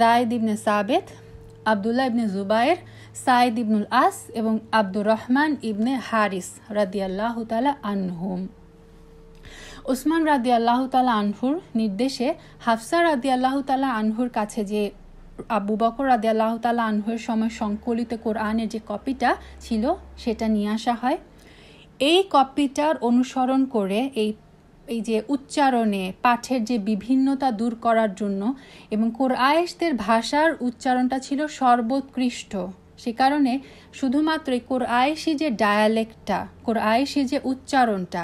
যায়েদ ইবনে সাবিত, আব্দুল্লাহ ইবনে জুবায়ের, সাইদ ইবনুল আস এবং আব্দুর রহমান ইবনে হারিস রাদিয়াল্লাহু তাআলা আনহুম। ওসমান রাদিয়াল্লাহু তাআলা আনহুর নির্দেশে হাফসা রাদিয়াল্লাহু তাআলা আনহুর কাছে যে আবু বকর রাদিয়াল্লাহু তাআলা আনহুর সময় সংকলিত কোরআনের যে কপিটা ছিল সেটা নিয়ে আসা হয়। এই কপিটার অনুসরণ করে এই যে উচ্চারণে পাঠের যে বিভিন্নতা দূর করার জন্য এবং কোরআশদের ভাষার উচ্চারণটা ছিল সর্বোৎকৃষ্ট, সে কারণে শুধুমাত্র কোরআশি যে ডায়ালেক্টটা, কোরআশি যে উচ্চারণটা,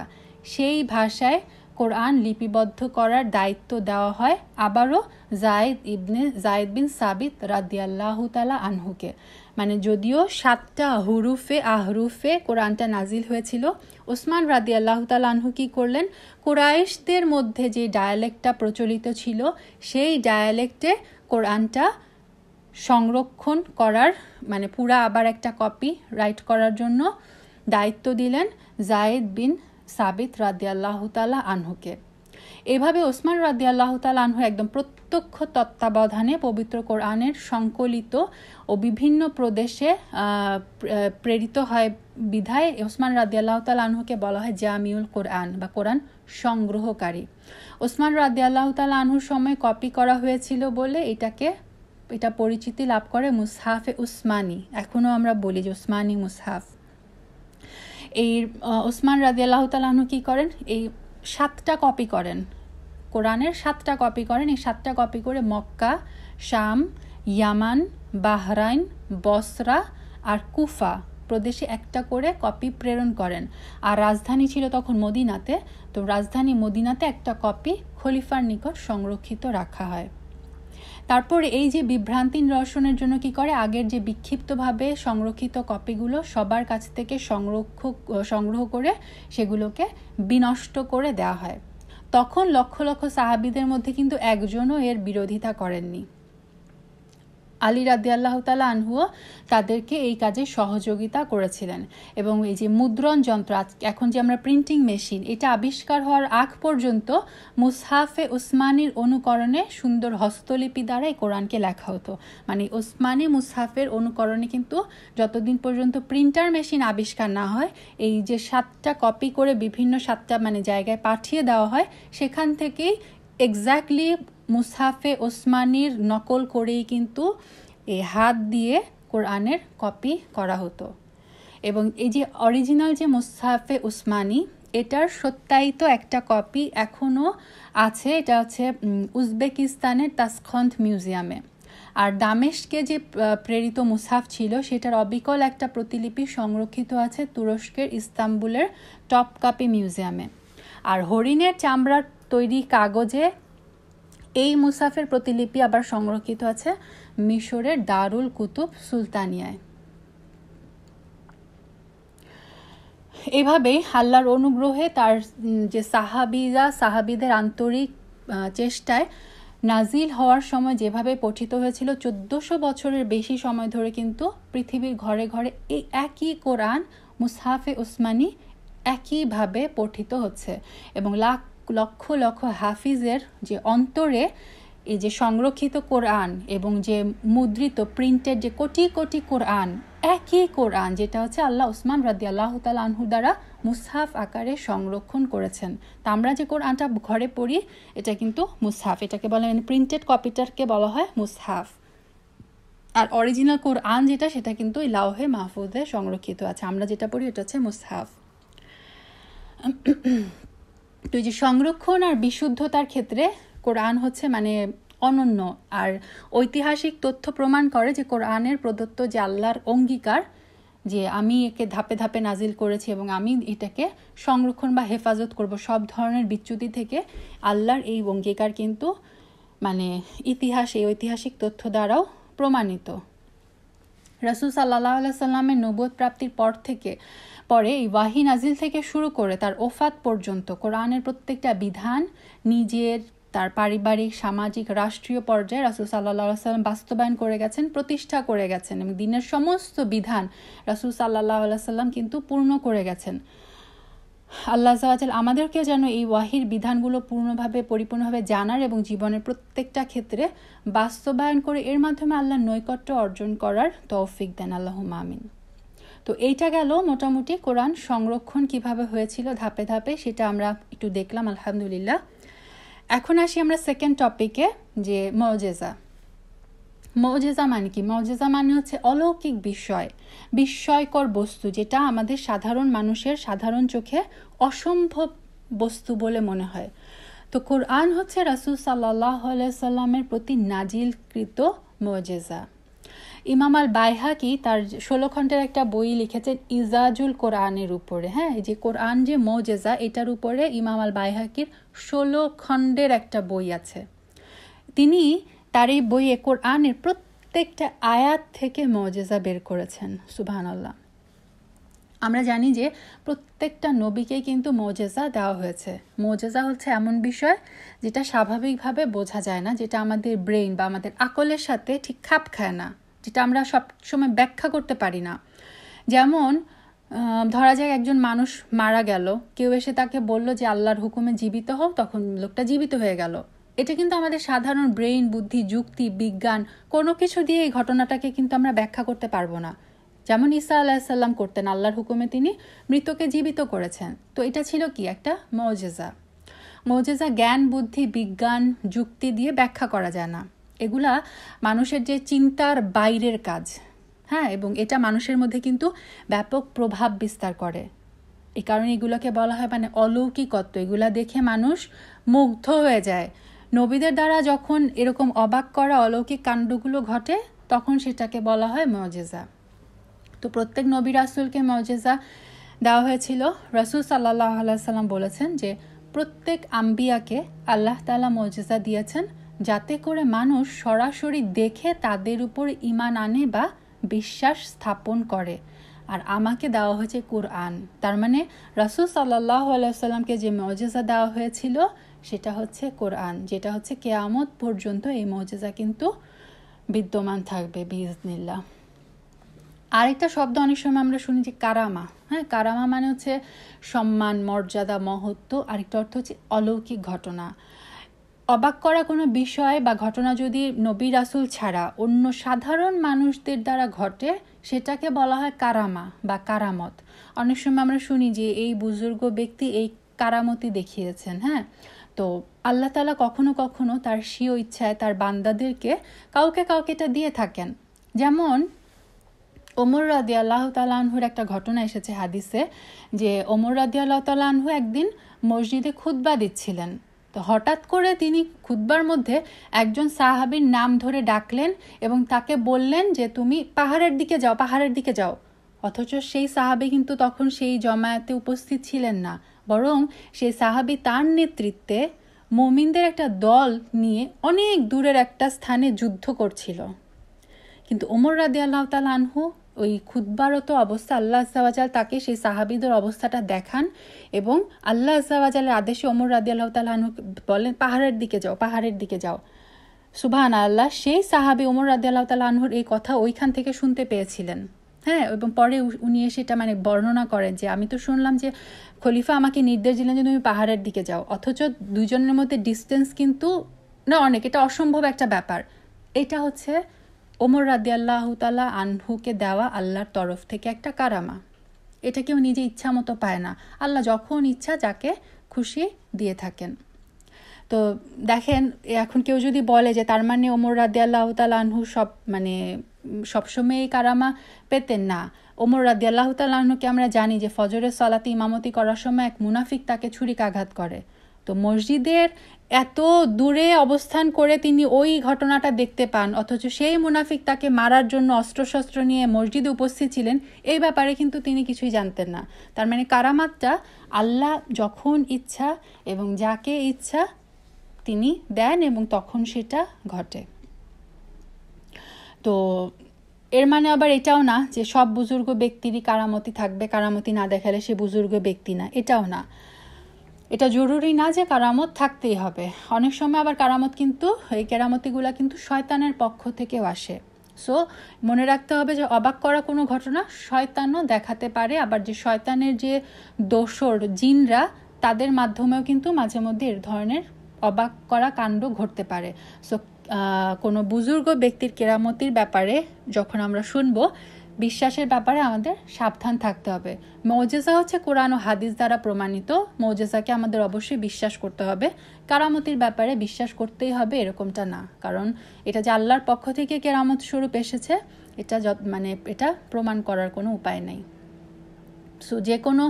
সেই ভাষায় কোরআন লিপিবদ্ধ করার দায়িত্ব দেওয়া হয় আবারও জায়েদ বিন সাবিত রাদিয়াল্লাহু তাআলা আনহুকে। মানে যদিও 7টা আহরুফে কোরআনটা নাজিল হয়েছিল, ওসমান রাদিয়াল্লাহু তাআলা আনহু কি করলেন, কুরাইশদের মধ্যে যে ডায়ালেক্টটা প্রচলিত ছিল সেই ডায়ালেক্টে কোরআনটা সংরক্ষণ করার, মানে পুরা আবার একটা কপি রাইট করার জন্য দায়িত্ব দিলেন জায়েদ বিন সাবিত রাদিয়াল্লাহু তাআলা আনহুকে। এভাবে ওসমান রাদিয়াল্লাহু তাআলা আনহু একদম প্রত্যক্ষ তত্ত্বাবধানে পবিত্র কোরআনের সংকলিত ও বিভিন্ন প্রদেশে প্রেরিত হয় বিধায় ওসমান রাদিয়াল্লাহু তাআলা আনহুকে বলা হয় জামিউল কোরআন বা কোরআন সংগ্রহকারী। ওসমান রাদিয়াল্লাহু তাআলা আনহুর সময় কপি করা হয়েছিল বলে এটা পরিচিতি লাভ করে মুসহাফে উসমানী। এখনও আমরা বলি যে উসমানী মুসহাফ। এই ওসমান রাদিয়াল্লাহু তাআলা আনহু কি করেন, এই 7টা কপি করেন, কোরআনের 7টা কপি করেন। এই 7টা কপি করে মক্কা, শাম, ইয়ামান, বাহরাইন, বসরা আর কুফা প্রদেশে একটা করে কপি প্রেরণ করেন। আর রাজধানী ছিল তখন মদিনাতে, তো রাজধানী মদিনাতে একটা কপি খলিফার নিকট সংরক্ষিত রাখা হয়। তারপরে এই যে বিভ্রান্তি নিরসনের জন্য কি করে, আগের যে বিক্ষিপ্তভাবে সংরক্ষিত কপিগুলো সবার কাছ থেকে সংগ্রহ করে সেগুলোকে বিনষ্ট করে দেওয়া হয়। তখন লক্ষ লক্ষ সাহাবীদের মধ্যে কিন্তু একজনও এর বিরোধিতা করেননি। আলী রাদিয়াল্লাহু তাআলা আনহুও তাদেরকে এই কাজে সহযোগিতা করেছিলেন। এবং এই যে মুদ্রণ যন্ত্র, এখন যে আমরা প্রিন্টিং মেশিন, এটা আবিষ্কার হওয়ার আগ পর্যন্ত মুসহাফে উসমানীর অনুকরণে সুন্দর হস্তলিপি দ্বারা এই কোরআনকে লেখা হতো। মানে উসমানী মুসহাফের অনুকরণে কিন্তু যতদিন পর্যন্ত প্রিন্টার মেশিন আবিষ্কার না হয়, এই যে 7টা কপি করে বিভিন্ন 7টা মানে জায়গায় পাঠিয়ে দেওয়া হয়, সেখান থেকেই এক্স্যাক্টলি মুসহাফে ওসমানীর নকল করেই কিন্তু এই হাত দিয়ে কোরআনের কপি করা হতো। এবং এই যে অরিজিনাল যে মুসহাফে উসমানী, এটার সত্যায়িত একটা কপি এখনও আছে, এটা হচ্ছে উজবেকিস্তানের তাসখন্দ মিউজিয়ামে। আর দামেস্কে যে প্রেরিত মুসহাফ ছিল সেটার অবিকল একটা প্রতিলিপি সংরক্ষিত আছে তুরস্কের ইস্তাম্বুলের টপকাপি মিউজিয়ামে। আর হরিণের চামড়ার তৈরি কাগজে এই মুসহাফের প্রতিলিপি আবার সংরক্ষিত আছে মিশরের দারুল কুতুব সুলতানিয়ায়। এভাবেই আল্লাহর অনুগ্রহে তার যে সাহাবীদের আন্তরিক চেষ্টায় নাজিল হওয়ার সময় যেভাবে পঠিত হয়েছিল 1400 বছরের বেশি সময় ধরে কিন্তু পৃথিবীর ঘরে ঘরে এই একই কোরআন মুসহাফে উসমানী একইভাবে পঠিত হচ্ছে। এবং লক্ষ লক্ষ হাফিজের যে অন্তরে এই যে সংরক্ষিত কোরআন এবং যে মুদ্রিত প্রিন্টেড যে কোটি কোটি কোরআন, একই কোরআন যেটা হচ্ছে আল্লাহ উসমান রাদিয়াল্লাহু তাআলা আনহু দ্বারা মুসহাফ আকারে সংরক্ষণ করেছেন। তা আমরা যে কোরআনটা ঘরে পড়ি এটা কিন্তু মুসহাফ, এটাকে বলা হয় প্রিন্টেড কপিটাকে বলা হয় মুসহাফ। আর অরিজিনাল কোরআন যেটা সেটা কিন্তু এই লাওহে মাহফুজে সংরক্ষিত আছে, আমরা যেটা পড়ি এটা হচ্ছে মুসহাফ। তো এই যে সংরক্ষণ আর বিশুদ্ধতার ক্ষেত্রে কোরআন হচ্ছে মানে অনন্য। আর ঐতিহাসিক তথ্য প্রমাণ করে যে কোরআনের প্রদত্ত যে আল্লাহর অঙ্গীকার যে আমি একে ধাপে ধাপে নাজিল করেছি এবং আমি এটাকে সংরক্ষণ বা হেফাজত করব সব ধরনের বিচ্যুতি থেকে, আল্লাহর এই অঙ্গীকার কিন্তু মানে এই ঐতিহাসিক তথ্য দ্বারাও প্রমাণিত। রাসূল সাল্লাল্লাহু আলাইহি সাল্লামের নবুয়ত প্রাপ্তির পরে এই ওয়াহি নাজিল থেকে শুরু করে তার ওফাত পর্যন্ত কোরআনের প্রত্যেকটা বিধান নিজের, তার পারিবারিক, সামাজিক, রাষ্ট্রীয় পর্যায়ে রাসূল সাল্লাল্লাহু আলাইহি সাল্লাম বাস্তবায়ন করে গেছেন, প্রতিষ্ঠা করে গেছেন এবং দিনের সমস্ত বিধান রাসূল সাল্লাল্লাহু আলাইহি সাল্লাম কিন্তু পূর্ণ করে গেছেন। আল্লাহ আযজা ওয়া জাল্লা আমাদেরকে যেন এই ওয়াহির বিধানগুলো পরিপূর্ণভাবে জানার এবং জীবনের প্রত্যেকটা ক্ষেত্রে বাস্তবায়ন করে এর মাধ্যমে আল্লাহর নৈকট্য অর্জন করার তৌফিক দেন, আল্লাহুম্মা আমিন। তো এইটা গেল মোটামুটি কোরআন সংরক্ষণ কিভাবে হয়েছিল ধাপে ধাপে, সেটা আমরা একটু দেখলাম আলহামদুলিল্লাহ। এখন আসি আমরা সেকেন্ড টপিকে, যে মুজিজা মানে কি? মুজিজা মানে হচ্ছে অলৌকিক বিস্ময়কর বস্তু, যেটা আমাদের সাধারণ মানুষের সাধারণ চোখে অসম্ভব বস্তু বলে মনে হয়। তো কোরআন হচ্ছে রাসূল সাল্লাল্লাহু আলাইহি সাল্লামের প্রতি নাজিলকৃত মুজিজা। ইমাম আল বাইহাকি তার 16 খণ্ডের একটা বই লিখেছেন ইজাজুল কোরআনের উপরে। হ্যাঁ, এই যে কোরআন যে মুজিজা, এটার উপরে ইমাম আল বাইহাকির 16 খণ্ডের একটা বই আছে। তিনি তার এই বইয়ে কোরআনের প্রত্যেকটা আয়াত থেকে মুজিজা বের করেছেন। সুবহানাল্লাহ। আমরা জানি যে প্রত্যেকটা নবীকেই কিন্তু মুজিজা দেওয়া হয়েছে। মুজিজা হচ্ছে এমন বিষয় যেটা স্বাভাবিকভাবে বোঝা যায় না, যেটা আমাদের ব্রেইন বা আমাদের আকলের সাথে ঠিক খাপ খায় না, যেটা আমরা সব সময় ব্যাখ্যা করতে পারি না। যেমন ধরা যাক একজন মানুষ মারা গেল, কেউ এসে তাকে বলল যে আল্লাহর হুকুমে জীবিত হও, তখন লোকটা জীবিত হয়ে গেল। এটা কিন্তু আমাদের সাধারণ ব্রেইন, বুদ্ধি, যুক্তি, বিজ্ঞান কোনো কিছু দিয়ে এই ঘটনাটাকে কিন্তু আমরা ব্যাখ্যা করতে পারবো না। যেমন ঈসা আলাইহিসসালাম করতেন, আল্লাহর হুকুমে তিনি মৃতকে জীবিত করেছেন। তো এটা ছিল কি একটা মুজিজা। মুজিজা জ্ঞান, বুদ্ধি, বিজ্ঞান, যুক্তি দিয়ে ব্যাখ্যা করা যায় না। এগুলা মানুষের যে চিন্তার বাইরের কাজ। হ্যাঁ, এবং এটা মানুষের মধ্যে কিন্তু ব্যাপক প্রভাব বিস্তার করে। এই কারণে এগুলোকে বলা হয় মানে অলৌকিকত্ব। এগুলা দেখে মানুষ মুগ্ধ হয়ে যায়। নবীদের দ্বারা যখন এরকম অবাক করা অলৌকিক কাণ্ডগুলো ঘটে, তখন সেটাকে বলা হয় মুজিজা। তো প্রত্যেক নবী রাসূলকে মুজিজা দেওয়া হয়েছিল। রাসূল সাল্লাল্লাহু আলাইহি সাল্লাম বলেছেন যে প্রত্যেক আম্বিয়াকে আল্লাহ তাআলা মুজিজা দিয়েছেন, যাতে করে মানুষ সরাসরি দেখে তাদের উপর ঈমান আনে বা বিশ্বাস স্থাপন করে। আর আমাকে দেওয়া হয়েছে কুরআন। তার মানে রাসূল সাল্লাল্লাহু আলাইহি সাল্লামকে যে মুজিজা দেওয়া হয়েছিল সেটা হচ্ছে কোরআন, যেটা হচ্ছে কিয়ামত পর্যন্ত এই মুজিজা কিন্তু বিদ্যমান থাকবে বিইজনিল্লাহ। আরেকটা শব্দ অনেক সময় আমরা শুনি যে কারামা। হ্যাঁ, কারামা মানে হচ্ছে সম্মান, মর্যাদা, মহত্ব। আরেকটা অর্থ হচ্ছে অলৌকিক ঘটনা। অবাক করা কোনো বিষয় বা ঘটনা যদি নবী রাসূল ছাড়া অন্য সাধারণ মানুষদের দ্বারা ঘটে, সেটাকে বলা হয় কারামা বা কারামত। অনেক সময় আমরা শুনি যে এই বুজুর্গ ব্যক্তি এই কারামতি দেখিয়েছেন। হ্যাঁ, তো আল্লাহ তাআলা কখনো কখনো তার স্বীয় ইচ্ছায় তার বান্দাদেরকে কাউকে কাউকে এটা দিয়ে থাকেন। যেমন ওমর রাদিয়াল্লাহু তাআলা আনহুর একটা ঘটনা এসেছে হাদিসে, যে ওমর রাদিয়াল্লাহু তাআলা আনহু একদিন মসজিদে খুতবা দিচ্ছিলেন। তো হঠাৎ করে তিনি খুতবার মধ্যে একজন সাহাবীর নাম ধরে ডাকলেন এবং তাকে বললেন যে তুমি পাহাড়ের দিকে যাও, পাহাড়ের দিকে যাও। অথচ সেই সাহাবী কিন্তু তখন সেই জমায়েতে উপস্থিত ছিলেন না, বরং সেই সাহাবী তার নেতৃত্বে মুমিনদের একটা দল নিয়ে অনেক দূরের একটা স্থানে যুদ্ধ করছিল। কিন্তু ওমর রাদিয়াল্লাহু তাআলা আনহু ওই খুতবারত অবস্থা আল্লাহ আযজা ওয়া জাল তাকে সেই সাহাবীদের অবস্থাটা দেখান এবং আল্লাহ আযজা ওয়া জালের আদেশে ওমর রাদিয়াল্লাহু তাআলা আনহু বলেন পাহাড়ের দিকে যাও, পাহাড়ের দিকে যাও। সুবহানাল্লাহ, সেই সাহাবী ওমর রাদিয়াল্লাহু তাআলা আনহুর এই কথা ওইখান থেকে শুনতে পেয়েছিলেন। হ্যাঁ, এবং পরে উনি এসে এটা মানে বর্ণনা করেন যে আমি তো শুনলাম যে খলিফা আমাকে নির্দেশ দিলেন যে তুমি পাহাড়ের দিকে যাও, অথচ দুইজনের মধ্যে ডিস্টেন্স কিন্তু না অনেক, এটা অসম্ভব একটা ব্যাপার। এটা হচ্ছে ওমর রাদিয়াল্লাহু তাআলা আনহুকে দেওয়া আল্লাহর তরফ থেকে একটা কারামা। এটা কেউ নিজে ইচ্ছা মতো পায় না, আল্লাহ যখন ইচ্ছা যাকে খুশি দিয়ে থাকেন। তো দেখেন, এখন কেউ যদি বলে যে তার মানে ওমর রাদিয়াল্লাহু তাআলা আনহু সবসময় এই কারামা পেতেন না। ওমর রাদিয়াল্লাহু তাআলা আনহুকে আমরা জানি যে ফজরের সালাতে ইমামতি করার সময় এক মুনাফিক তাকে ছুরিকাঘাত করে। তো মসজিদের এত দূরে অবস্থান করে তিনি ওই ঘটনাটা দেখতে পান, অথচ সেই মুনাফিক তাকে মারার জন্য অস্ত্রশস্ত্র নিয়ে মসজিদে উপস্থিত ছিলেন, এই ব্যাপারে কিন্তু তিনি কিছুই জানতেন না। তার মানে কারামাতটা আল্লাহ যখন ইচ্ছা এবং যাকে ইচ্ছা তিনি দেন এবং তখন সেটা ঘটে। তো এর মানে আবার এটাও না যে সব বুজুর্গ ব্যক্তিরই কারামতি থাকবে, কারামতি না দেখালে সে বুজুর্গ ব্যক্তি না, এটাও না। এটা জরুরি না যে কারামত থাকতেই হবে। অনেক সময় আবার কারামত কিন্তু এই কেরামতিগুলা কিন্তু শয়তানের পক্ষ থেকেও আসে। সো মনে রাখতে হবে যে অবাক করা কোনো ঘটনা শয়তানও দেখাতে পারে, আবার যে শয়তানের যে দোসর জিনরা তাদের মাধ্যমেও কিন্তু মাঝে মধ্যে এর ধরনের অবাক করা কাণ্ড ঘটতে পারে। সো কোনো বুজুর্গ ব্যক্তির কেরামতির ব্যাপারে যখন আমরা শুনবো, বিশ্বাসের ব্যাপারে আমাদের সাবধান থাকতে হবে। মুজিজা হচ্ছে কোরআন ও হাদিস দ্বারা প্রমাণিত, মুজিজাকে আমাদের অবশ্যই বিশ্বাস করতে হবে। কারামতির ব্যাপারে বিশ্বাস করতেই হবে এরকমটা না, কারণ এটা যে আল্লাহর পক্ষ থেকে কেরামত স্বরূপ এসেছে এটা প্রমাণ করার কোনো উপায় নেই। সো যে কোনো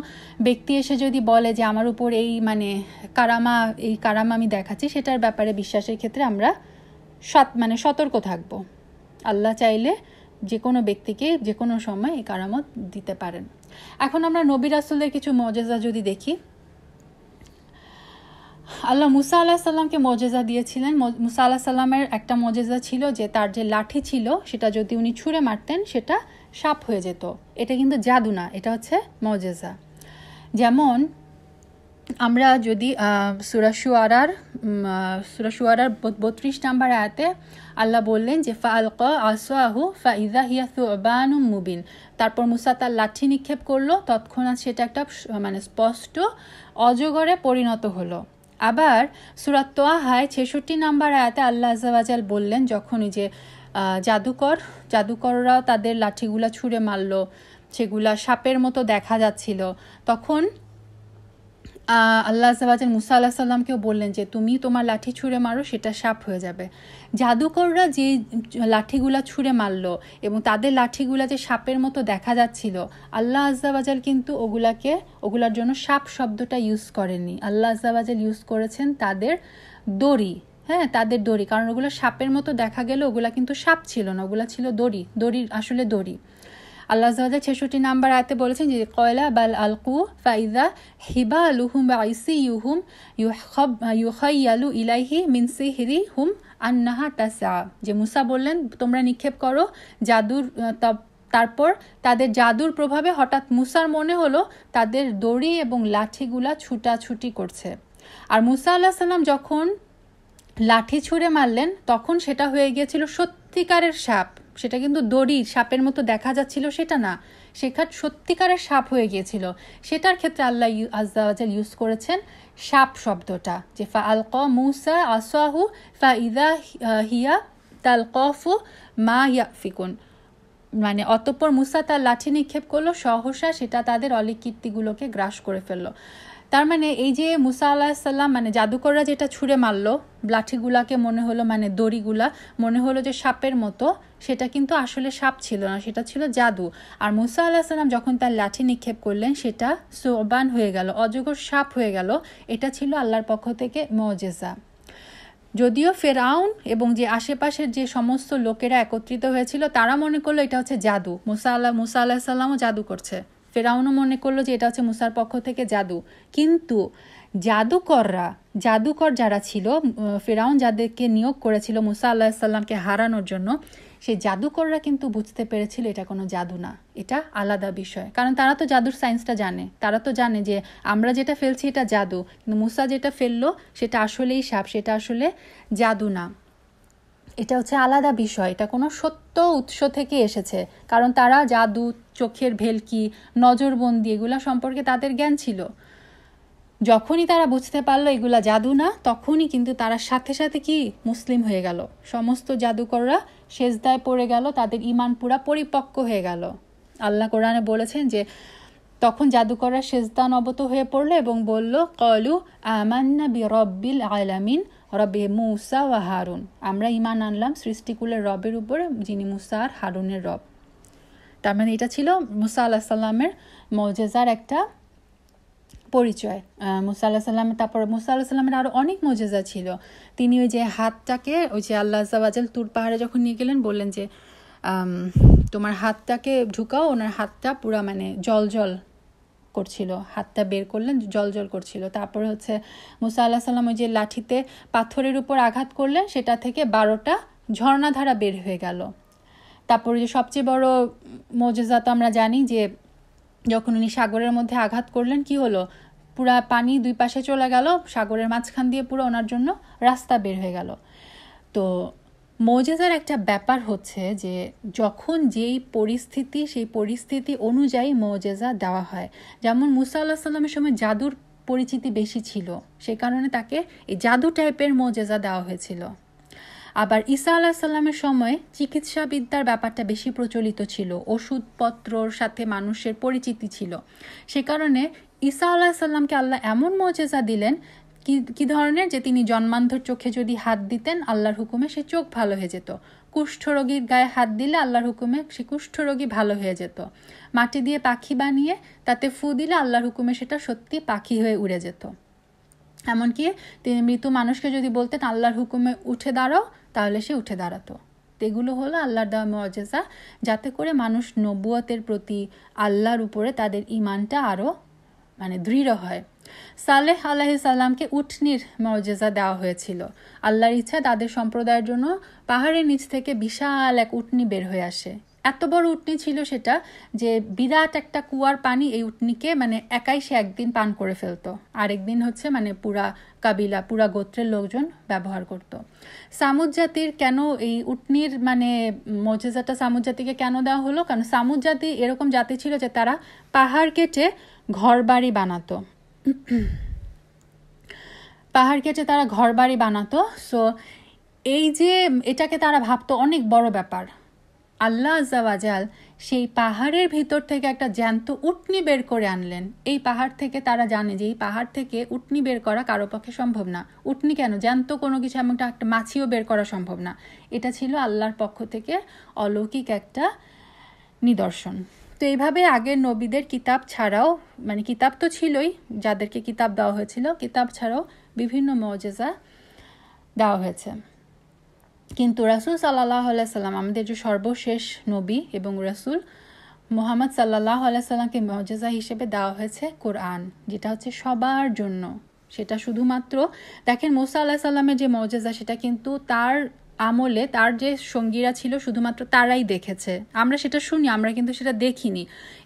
ব্যক্তি এসে যদি বলে যে আমার উপর এই কারামা আমি দেখাচ্ছি, সেটার ব্যাপারে বিশ্বাসের ক্ষেত্রে আমরা সতর্ক থাকব। আল্লাহ চাইলে যে কোনো ব্যক্তিকে যে কোনো সময় এই কারামত দিতে পারেন। এখন আমরা নবী রাসূলের কিছু মুজিজা যদি দেখি, আল্লাহ মুসা আলাহিস সাল্লামকে মুজিজা দিয়েছিলেন। মুসা আলাহিস সাল্লামের একটা মুজিজা ছিল যে তার যে লাঠি ছিল সেটা যদি উনি ছুঁড়ে মারতেন সেটা সাপ হয়ে যেত। এটা কিন্তু জাদু না, এটা হচ্ছে মুজিজা। যেমন আমরা যদি সূরা শুআরার 32 নম্বর আয়াতে আল্লাহ বললেন যে ফাআলকা আসাহু ফাইযা হিয়া সুবানুম মুবিন, তারপর মুসা তার লাঠি নিক্ষেপ করলো, তৎক্ষণাৎ সেটা একটা মানে স্পষ্ট অজগরে পরিণত হলো। আবার সূরা তাহায় 66 নম্বর আয়াতে আল্লাহ আযজা ওয়া জাল বললেন, যখন ওই যে জাদুকররা তাদের লাঠিগুলা ছুঁড়ে মারলো, সেগুলা সাপের মতো দেখা যাচ্ছিল, তখন আল্লাহ আযজা ওয়া জাল মুসা আলাইহিস সালামকেও বললেন যে তুমি তোমার লাঠি ছুঁড়ে মারো, সেটা সাপ হয়ে যাবে। জাদুকররা যে লাঠিগুলা ছুঁড়ে মারলো এবং তাদের লাঠিগুলা যে সাপের মতো দেখা যাচ্ছিল, আল্লাহ আযজা ওয়া জাল কিন্তু ওগুলার জন্য সাপ শব্দটা ইউজ করেননি। আল্লাহ আযজা ওয়া জাল ইউজ করেছেন তাদের দড়ি। হ্যাঁ, তাদের দড়ি, কারণ ওগুলো সাপের মতো দেখা গেল, ওগুলা কিন্তু সাপ ছিল না, ওগুলা ছিল দড়ি আসলে দড়ি। আল্লাহ আযজা ওয়া জাল 66 নম্বর আয়াতে বলেছেন যে কয়লা বাল আলকু ফাইদা হিবালুহুম বাইসিয়ুহুম ইউখাইয়ালু ইলাইহি মিন সিহরিহুম আন্নাহা তাসা, যে মুসা বললেন তোমরা নিক্ষেপ করো তারপর তাদের জাদুর প্রভাবে হঠাৎ মুসার মনে হলো তাদের দড়ি এবং লাঠিগুলা ছুটাছুটি করছে। আর মুসা আলাইহিস সালাম যখন লাঠি ছুঁড়ে মারলেন তখন সেটা হয়ে গিয়েছিল সত্যিকারের সাপ। সেটা কিন্তু দড়ি সাপের মতো দেখা যাচ্ছিল সেটা না, সেখানে সত্যিকারের সাপ হয়ে গিয়েছিল। সেটার ক্ষেত্রে আল্লাহ আযজা ওয়া জাল ইউজ করেছেন সাপ শব্দটা, যে ফাআলকা মুসা আসাহু ফাইযা হিয়া তালকাফু মা ইয়াফিকুন, মানে অতঃপর মুসা তার লাঠি নিক্ষেপ করলো, সহসা সেটা তাদের অলিকীর্তিগুলোকে গ্রাস করে ফেললো। তার মানে এই যে মুসা আলাইহিস সালাম, মানে জাদুকররা যেটা ছুঁড়ে মারলো লাঠিগুলাকে, মনে হলো মানে দড়িগুলা মনে হলো যে সাপের মতো, সেটা কিন্তু আসলে সাপ ছিল না, সেটা ছিল জাদু। আর মুসা আলাইহিস সালাম যখন তার লাঠি নিক্ষেপ করলেন সেটা সুবান হয়ে গেল, অজগর সাপ হয়ে গেল। এটা ছিল আল্লাহর পক্ষ থেকে মুজিজা। যদিও ফেরাউন এবং যে আশেপাশের যে সমস্ত লোকেরা একত্রিত হয়েছিল তারা মনে করলো এটা হচ্ছে জাদু, মুসা আলাইহিস সালামও জাদু করছে, ফেরাউনও মনে করলো যে এটা হচ্ছে মুসার পক্ষ থেকে জাদু। কিন্তু জাদুকর যারা ছিল, ফেরাউন যাদেরকে নিয়োগ করেছিল মুসা আলাইহিস সালামকে হারানোর জন্য, সেই জাদুকররা কিন্তু বুঝতে পেরেছিল এটা কোনো জাদু না, এটা আলাদা বিষয়। কারণ তারা তো জাদুর সায়েন্সটা জানে, তারা তো জানে যে আমরা যেটা ফেলছি এটা জাদু, কিন্তু মুসা যেটা ফেললো সেটা আসলেই সাপ, সেটা আসলে জাদু না। এটা হচ্ছে আলাদা বিষয়, এটা কোনো সত্য উৎস থেকে এসেছে। কারণ তারা জাদু, চোখের ভেলকি, নজরবন্দি এগুলা সম্পর্কে তাদের জ্ঞান ছিল। যখনই তারা বুঝতে পারলো এগুলা জাদু না, তখনই কিন্তু তারা সাথে সাথে কি মুসলিম হয়ে গেল। সমস্ত জাদুকররা সেজদায় পড়ে গেল, তাদের ঈমান পুরা পরিপক্ক হয়ে গেল। আল্লাহ কোরআনে বলেছেন যে তখন জাদুকররা সেজদা অবনত হয়ে পড়লো এবং বলল ক্বালু আমান্না বিরাব্বিল আলামিন রব্বি মুসা ওয়া হারুন, আমরা ঈমান আনলাম সৃষ্টিকুলের রবের উপরে, যিনি মুসা আর হারুনের রব। তার মানে এটা ছিল মুসা আলাইহিস সালামের মুজিজার একটা পরিচয়। মুসা আলাইহিস সালামের, তারপর মুসা আলাইহিস সালামের আরো অনেক মুজিজা ছিল। তিনি ওই যে হাতটাকে, ওই যে আল্লাহ আযজা ওয়া জাল তুর পাহাড়ে যখন নিয়ে গেলেন, বললেন যে তোমার হাতটাকে ঢুকাও, ওনার হাতটা পুরা মানে জল করছিল, হাতটা বের করলেন জল করছিল। তারপরে হচ্ছে মুসা আলাইহিস সালাম ওই যে লাঠিতে পাথরের উপর আঘাত করলেন, সেটা থেকে 12টা ঝর্ণাধারা বের হয়ে গেল। তারপরে যে সবচেয়ে বড় মুজিজা তো আমরা জানি যে যখন উনি সাগরের মধ্যে আঘাত করলেন কি হলো, পুরা পানি দুই পাশে চলে গেল, সাগরের মাঝখান দিয়ে পুরো ওনার জন্য রাস্তা বের হয়ে গেল। তো মুজিজার একটা ব্যাপার হচ্ছে যে যখন যেই পরিস্থিতি, সেই পরিস্থিতি অনুযায়ী মুজিজা দেওয়া হয়। যেমন মুসা আলাইহিস সালামের সময় জাদুর পরিচিতি বেশি ছিল, সে কারণে তাকে এই জাদু টাইপের মুজিজা দেওয়া হয়েছিল। আবার ঈসা আলাইহিস সালামের সময় চিকিৎসা বিদ্যার ব্যাপারটা বেশি প্রচলিত ছিল, ওষুধপত্রর সাথে মানুষের পরিচিতি ছিল। সে কারণে ঈসা আলাইহিস সালামকে আল্লাহ এমন মুজিজা দিলেন, কি ধরনের, যে তিনি জন্মান্ধর চোখে যদি হাত দিতেন আল্লাহর হুকুমে সে চোখ ভালো হয়ে যেত। কুষ্ঠরোগীর গায়ে হাত দিলে আল্লাহর হুকুমে সে কুষ্ঠরোগী ভালো হয়ে যেত। মাটি দিয়ে পাখি বানিয়ে তাতে ফু দিলে আল্লাহর হুকুমে সেটা সত্যি পাখি হয়ে উড়ে যেত। এমনকি তিনি মৃত মানুষকে যদি বলতেন আল্লাহর হুকুমে উঠে দাঁড়াও, তাহলে সে উঠে দাঁড়াতো। তো এগুলো হলো আল্লাহর দেওয়া মুআজিজা, যাতে করে মানুষ নবুয়তের প্রতি আল্লাহর উপরে তাদের ঈমানটা আরও দৃঢ় হয়। সালেহ আলাইহিস সালামকে উটনির মুআজিজা দেওয়া হয়েছিল। আল্লাহর ইচ্ছা তাদের সম্প্রদায়ের জন্য পাহাড়ের নিচ থেকে বিশাল এক উটনি বের হয়ে আসে। এত বড় উটনি ছিল সেটা যে বিরাট একটা কুয়ার পানি এই উটনিকে একাই সে একদিন পান করে ফেলতো, আরেকদিন হচ্ছে পুরা কাবিলা, পুরা গোত্রের লোকজন ব্যবহার করত। সামুদ জাতির কেন এই উটনির মুআজিজাটা সামুদ জাতিকে কেন দেওয়া হলো? কারণ সামুদ জাতি এরকম জাতি ছিল যে তারা পাহাড় কেটে ঘর বাড়ি বানাতো, পাহাড় কেটে তারা ঘর বাড়ি বানাতো। সো এই যে এটাকে তারা ভাবতো অনেক বড় ব্যাপার। আল্লাহ আজ্জা ওয়াজাল সেই পাহাড়ের ভিতর থেকে একটা জ্যান্ত উটনি বের করে আনলেন। এই পাহাড় থেকে তারা জানে যে এই পাহাড় থেকে উটনি বের করা কারো পক্ষে সম্ভব না। উটনি কেন, জ্যান্ত কোনো কিছু, এমনটা একটা মাছিও বের করা সম্ভব না। এটা ছিল আল্লাহর পক্ষ থেকে অলৌকিক একটা নিদর্শন। তো এইভাবে আগের নবীদের কিতাব ছাড়াও, কিতাব তো ছিলই, যাদেরকে কিতাব দেওয়া হয়েছিল, কিতাব ছাড়াও বিভিন্ন মুআজিজা দেওয়া হয়েছে। কিন্তু রাসূল সাল্লাল্লাহু আলাইহি সাল্লাম, আমাদের যে সর্বশেষ নবী এবং রাসূল মুহাম্মদ সাল্লাল্লাহু আলাইহি সাল্লামকে মুআজিজা হিসেবে দেওয়া হয়েছে কোরআন, যেটা হচ্ছে সবার জন্য। সেটা শুধুমাত্র দেখেন মুসা আলাইহিস সালামের যে মুআজিজা, সেটা কিন্তু তার আমলে তার যে সঙ্গীরা ছিল শুধুমাত্র তারাই দেখেছে। আমরা সেটা শুনি, আমরা কিন্তু সেটা দেখিনি।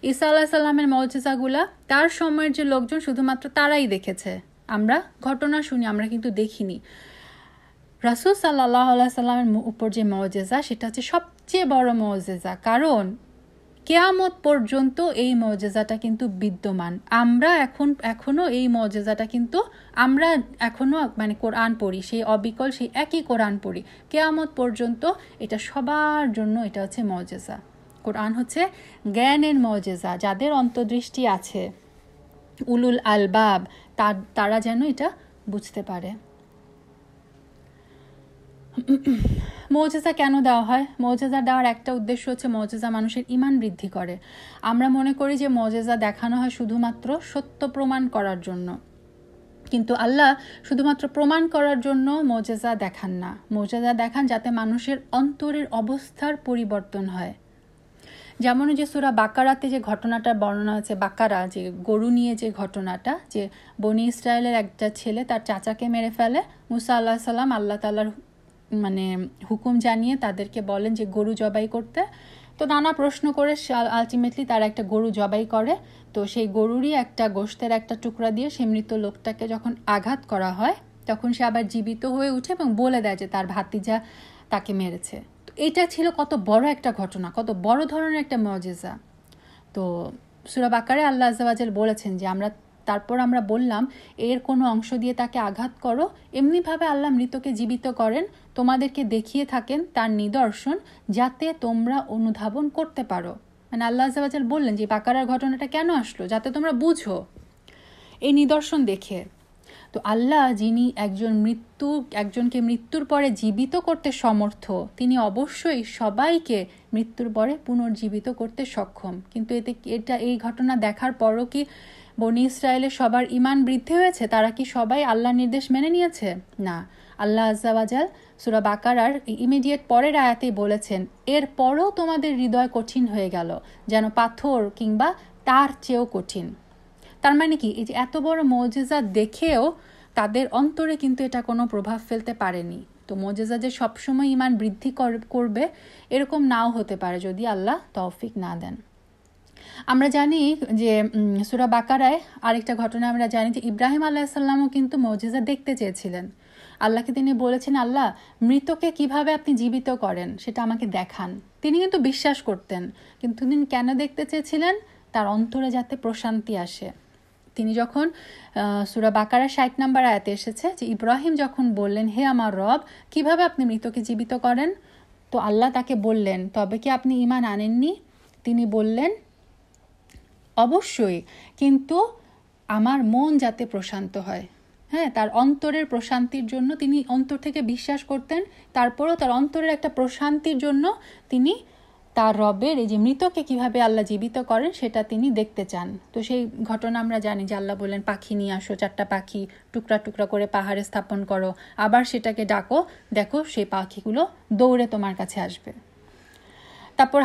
ঈসা আলাইহিস সালামের মুআজিজাগুলা তার সময়ের যে লোকজন শুধুমাত্র তারাই দেখেছে। আমরা ঘটনা শুনি, আমরা কিন্তু দেখিনি। রাসূল সাল্লাল্লাহু আলাইহি সাল্লামের উপর যে মুআজিজা, সেটা হচ্ছে সবচেয়ে বড় মুআজিজা, কারণ কিয়ামত পর্যন্ত এই মুআজিজাটা কিন্তু বিদ্যমান। আমরা এখনো এই মুআজিজাটা কিন্তু আমরা এখনো কোরআন পড়ি, সেই অবিকল সেই একই কোরআন পড়ি কিয়ামত পর্যন্ত। এটা সবার জন্য, এটা হচ্ছে মুআজিজা। কোরআন হচ্ছে জ্ঞানের মুআজিজা। যাদের অন্তর্দৃষ্টি আছে, উলুল আলবাব, তারা যেন এটা বুঝতে পারে। মুআজিজা কেন দেওয়া হয়? মুআজিজা দেওয়ার একটা উদ্দেশ্য হচ্ছে মুআজিজা মানুষের ঈমান বৃদ্ধি করে। আমরা মনে করি যে মুআজিজা দেখানো হয় শুধুমাত্র সত্য প্রমাণ করার জন্য, কিন্তু আল্লাহ শুধুমাত্র প্রমাণ করার জন্য মুআজিজা দেখান না। মুআজিজা দেখান যাতে মানুষের অন্তরের অবস্থার পরিবর্তন হয়। যেমন যে সূরা বাকারাতে যে ঘটনাটা বর্ণনা আছে, বাকারা যে গরু নিয়ে যে ঘটনাটা, যে বনি ইসরায়েলের একটা ছেলে তার চাচাকে মেরে ফেলে, মুসা আলাইহিস সালাম আল্লাহ তাআলার হুকুম জানিয়ে তাদেরকে বলেন যে গরু জবাই করতে। তো নানা প্রশ্ন করে আলটিমেটলি তারা একটা গরু জবাই করে। তো সেই গরুরই একটা গোশতের একটা টুকরা দিয়ে সেই মৃত লোকটাকে যখন আঘাত করা হয়, তখন সে আবার জীবিত হয়ে উঠে এবং বলে দেয় যে তার ভাতিজা তাকে মেরেছে। তো এটা ছিল কত বড় একটা ঘটনা, কত বড় ধরনের একটা মুআজিজা। তো সূরা বাকারায় আল্লাহ আজ্জা ওয়াজাল বলেছেন যে তারপর আমরা বললাম, এর কোনো অংশ দিয়ে তাকে আঘাত করো। এমনিভাবে আল্লাহ মৃতকে জীবিত করেন, তোমাদেরকে দেখিয়ে থাকেন তার নিদর্শন, যাতে তোমরা অনুধাবন করতে পারো। আল্লাহ আজ্জা ওয়াজাল বললেন যে বাকারার ঘটনাটা কেন আসলো, যাতে তোমরা বুঝো এই নিদর্শন দেখে। তো আল্লাহ, যিনি একজনকে মৃত্যুর পরে জীবিত করতে সমর্থ, তিনি অবশ্যই সবাইকে মৃত্যুর পরে পুনর্জীবিত করতে সক্ষম। কিন্তু এই ঘটনা দেখার পরও কি বনি ইসরায়েলের সবার ঈমান বৃদ্ধি হয়েছে? তারা কি সবাই আল্লাহর নির্দেশ মেনে নিয়েছে? না। আল্লাহ আজ্জা ওয়াজাল সূরা বাকারার ইমিডিয়েট পরের আয়াতেই বলেছেন, এরপরও তোমাদের হৃদয় কঠিন হয়ে গেল, যেন পাথর কিংবা তার চেয়েও কঠিন। তার মানে কি, এই যে এত বড় মুআজিজা দেখেও তাদের অন্তরে কিন্তু এটা কোনো প্রভাব ফেলতে পারেনি। তো মুআজিজা যে সবসময় ঈমান বৃদ্ধি করবে এরকম নাও হতে পারে, যদি আল্লাহ তৌফিক না দেন। আমরা জানি যে সূরা বাকারায় আরেকটা ঘটনা আমরা জানি যে ইব্রাহিম আলাইহিস সালামও কিন্তু মুআজিজা দেখতে চেয়েছিলেন। আল্লাহকে তিনি বলেছেন, আল্লাহ, মৃতকে কিভাবে আপনি জীবিত করেন সেটা আমাকে দেখান। তিনি কিন্তু বিশ্বাস করতেন, কিন্তু তিনি কেন দেখতে চেয়েছিলেন? তার অন্তরে যাতে প্রশান্তি আসে। তিনি যখন সূরা বাকারার 60 নম্বর আয়াতে এসেছে যে ইব্রাহিম যখন বললেন, হে আমার রব, কিভাবে আপনি মৃতকে জীবিত করেন? তো আল্লাহ তাকে বললেন, তবে কি আপনি ঈমান আনেননি? তিনি বললেন, অবশ্যই, কিন্তু আমার মন যাতে প্রশান্ত হয়। হ্যাঁ, তার অন্তরের প্রশান্তির জন্য তিনি অন্তর থেকে বিশ্বাস করতেন, তারপরও তার অন্তরের একটা প্রশান্তির জন্য তিনি তার রবের এই যে মৃতকে কিভাবে আল্লাহ জীবিত করেন সেটা তিনি দেখতে চান। তো সেই ঘটনা আমরা জানি যে আল্লাহ বললেন পাখি নিয়ে আসো, 4টা পাখি টুকরা টুকরা করে পাহাড়ে স্থাপন করো, আবার সেটাকে ডাকো, দেখো সেই পাখিগুলো দৌড়ে তোমার কাছে আসবে। তারপর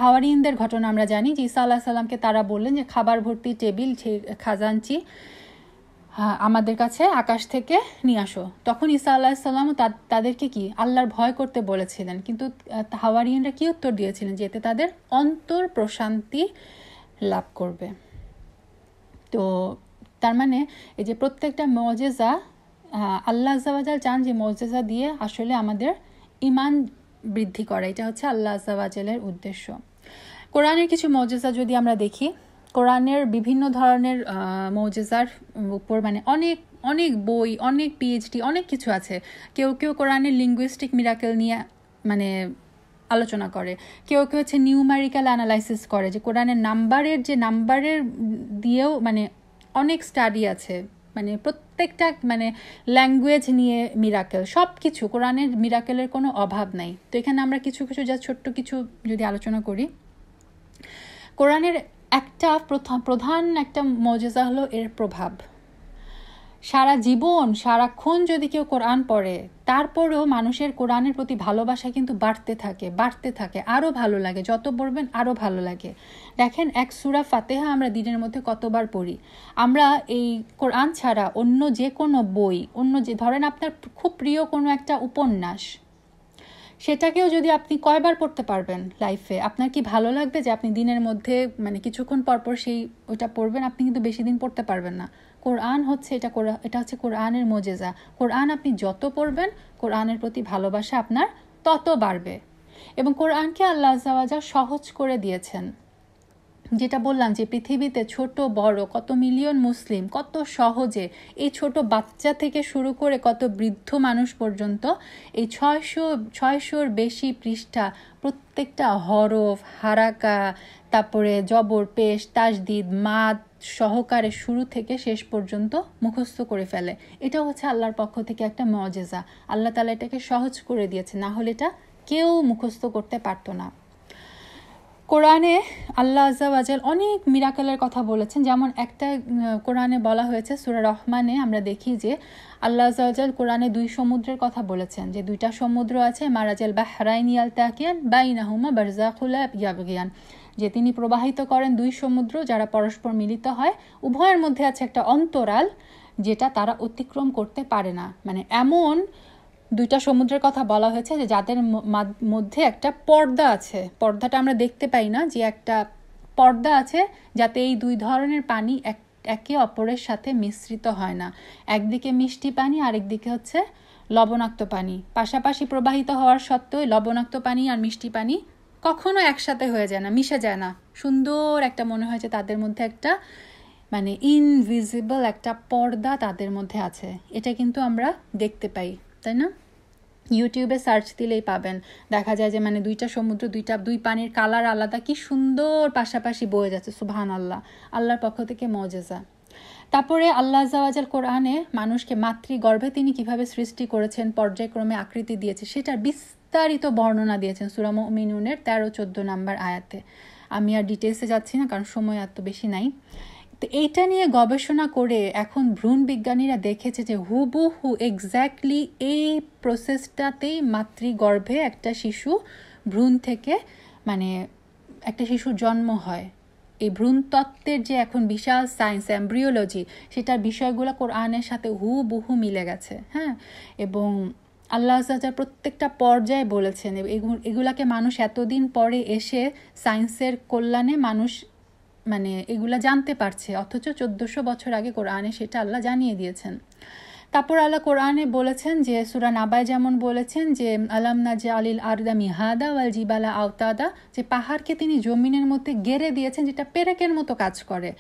হাওয়ারিনদের ঘটনা আমরা জানি যে ঈসা আলাইহিস সালামকে তারা বললেন যে খাবার ভর্তি টেবিল, খাজাঞ্চি আমাদের কাছে আকাশ থেকে নিয়ে আসো। তখন ঈসা আলাইহিস সালাম তাদেরকে কি আল্লাহর ভয় করতে বলেছিলেন, কিন্তু হাওয়ারিনরা কি উত্তর দিয়েছিলেন যে এতে তাদের অন্তর প্রশান্তি লাভ করবে। তো তার মানে এই যে প্রত্যেকটা মুজিজা আল্লাহ আযজা ওয়া জাল চান যে মুজিজা দিয়ে আসলে আমাদের ঈমান বৃদ্ধি করা, এটা হচ্ছে আল্লাহ আযজা ওয়া জালের উদ্দেশ্য। কোরআনের কিছু মুজিজা যদি আমরা দেখি, কোরআনের বিভিন্ন ধরনের মুজিজার উপর মানে অনেক অনেক বই, অনেক পিএইচডি, অনেক কিছু আছে। কেউ কেউ কোরআনের লিঙ্গুইস্টিক মিরাকেল নিয়ে মানে আলোচনা করে, কেউ কেউ হচ্ছে নিউমারিক্যাল অ্যানালাইসিস করে, যে কোরআনের নাম্বারের দিয়েও মানে অনেক স্টাডি আছে, মানে প্রত্যেকটা মানে ল্যাঙ্গুয়েজ নিয়ে মিরাকেল, সব কিছু কোরআনের মিরাকেলের কোনো অভাব নাই। তো এখানে আমরা কিছু কিছু যা ছোট্ট কিছু যদি আলোচনা করি, কোরআনের একটা প্রধান একটা মুজিজা হলো এর প্রভাব। সারা জীবন সারাক্ষণ যদি কেউ কোরআন পড়ে, তারপরেও মানুষের কোরআনের প্রতি ভালোবাসা কিন্তু বাড়তে থাকে, আরও ভালো লাগে, যত পড়বেন আরও ভালো লাগে। দেখেন, এক সূরা ফাতিহা আমরা দিনের মধ্যে কতবার পড়ি। আমরা এই কোরআন ছাড়া অন্য যে কোনো বই, অন্য যে ধরেন আপনার খুব প্রিয় কোনো একটা উপন্যাস, সেটাকেও যদি আপনি কয়বার পড়তে পারবেন লাইফে, আপনার কি ভালো লাগবে যে আপনি দিনের মধ্যে মানে কিছুক্ষণ পরপর ওইটা পড়বেন? আপনি কিন্তু বেশি দিন পড়তে পারবেন না। কোরআন হচ্ছে এটা হচ্ছে কোরআনের মুজিজা। কোরআন আপনি যত পড়বেন, কোরআনের প্রতি ভালোবাসা আপনার তত বাড়বে। এবং কোরআনকে আল্লাহ আযজা ওয়া জাল সহজ করে দিয়েছেন। যেটা বললাম যে পৃথিবীতে ছোট বড় কত মিলিয়ন মুসলিম কত সহজে, এই ছোট বাচ্চা থেকে শুরু করে কত বৃদ্ধ মানুষ পর্যন্ত এই 600-র বেশি পৃষ্ঠা, প্রত্যেকটা হরফ, হারাকা, তারপরে জবর, পেশ, তাসদিদ, মাদ সহকারে শুরু থেকে শেষ পর্যন্ত মুখস্থ করে ফেলে। এটা হচ্ছে আল্লাহর পক্ষ থেকে একটা মুজিজা। আল্লাহ তাআলা এটাকে সহজ করে দিয়েছে, না হলে এটা কেউ মুখস্থ করতে পারতো না। কোরআনে আল্লাহ আযজা ওয়া জাল অনেক মিরাকেলের কথা বলেছেন। যেমন একটা কোরআনে বলা হয়েছে, সূরা রহমানে আমরা দেখি যে আল্লাহ আযজা ওয়া জাল কোরআনে 2 সমুদ্রের কথা বলেছেন, যে 2টা সমুদ্র আছে, মারাজাল বাহরাইনি ইয়ালতাকিয়ান বাইনাহুমা বারযাখুল ইয়াবগিয়ান, যে তিনি প্রবাহিত করেন 2 সমুদ্র যারা পরস্পর মিলিত হয়, উভয়ের মধ্যে আছে একটা অন্তরাল যেটা তারা অতিক্রম করতে পারে না। মানে এমন 2টা সমুদ্রের কথা বলা হয়েছে যে যাদের মধ্যে একটা পর্দা আছে, পর্দাটা আমরা দেখতে পাই না, যে একটা পর্দা আছে যাতে এই 2 ধরনের পানি একে অপরের সাথে মিশ্রিত হয় না। একদিকে মিষ্টি পানি, আরেকদিকে হচ্ছে লবণাক্ত পানি। পাশাপাশি প্রবাহিত হওয়ার সত্ত্বেও লবণাক্ত পানি আর মিষ্টি পানি কখনো একসাথে হয়ে যায় না, মিশে যায় না। সুন্দর একটা মনে হয় যে তাদের মধ্যে একটা মানে ইনভিজিবল একটা পর্দা তাদের মধ্যে আছে। এটা কিন্তু আমরা দেখতে পাই, তাই না? ইউটিউবে সার্চ দিলেই পাবেন, দেখা যায় যে মানে 2টা সমুদ্র, 2 পানির কালার আলাদা, কি সুন্দর পাশাপাশি বয়ে যাচ্ছে। সুবহানাল্লাহ, আল্লাহর পক্ষ থেকে মুজিজা। তারপরে আল্লাহ আযজা ওয়া জাল কোরআনে মানুষকে মাতৃগর্ভে তিনি কিভাবে সৃষ্টি করেছেন, পর্যায়ক্রমে আকৃতি দিয়েছে, সেটার বিস্তারিত বর্ণনা দিয়েছেন সূরা মুমিনুনের 13-14 নম্বর আয়াতে। আমি আর ডিটেলসে যাচ্ছি না, কারণ সময় এত বেশি নাই। তো এইটা নিয়ে গবেষণা করে এখন ভ্রূণ বিজ্ঞানীরা দেখেছে যে হুবহু এক্স্যাক্টলি এই প্রসেসটাতেই মাতৃগর্ভে একটা শিশু ভ্রূণ থেকে মানে একটা শিশুর জন্ম হয়। এই ভ্রূণতত্ত্বের যে এখন বিশাল সায়েন্স, এমব্রিওলজি, সেটার বিষয়গুলো কোরআনের সাথে হুবহু মিলে গেছে। হ্যাঁ, এবং আল্লাহ আযজা ওয়া জাল প্রত্যেকটা পর্যায়ে বলেছেন, এগুলাকে মানুষ এতদিন পরে এসে সায়েন্সের কল্যাণে মানুষ মানে এগুলা জানতে পারছে, অথচ 1400 বছর আগে কোরআনে সেটা আল্লাহ জানিয়ে দিয়েছেন। তারপর আল্লাহ কোরআনে বলেছেন যে সূরা নাবায় যেমন বলেছেন যে আলাম নাজআলিল আরদা মিহাদা ওয়াল জিবালা আওতাদা, যে পাহাড়কে তিনি জমিনের মধ্যে গেড়ে দিয়েছেন, যেটা পেরেকের মতো কাজ করে,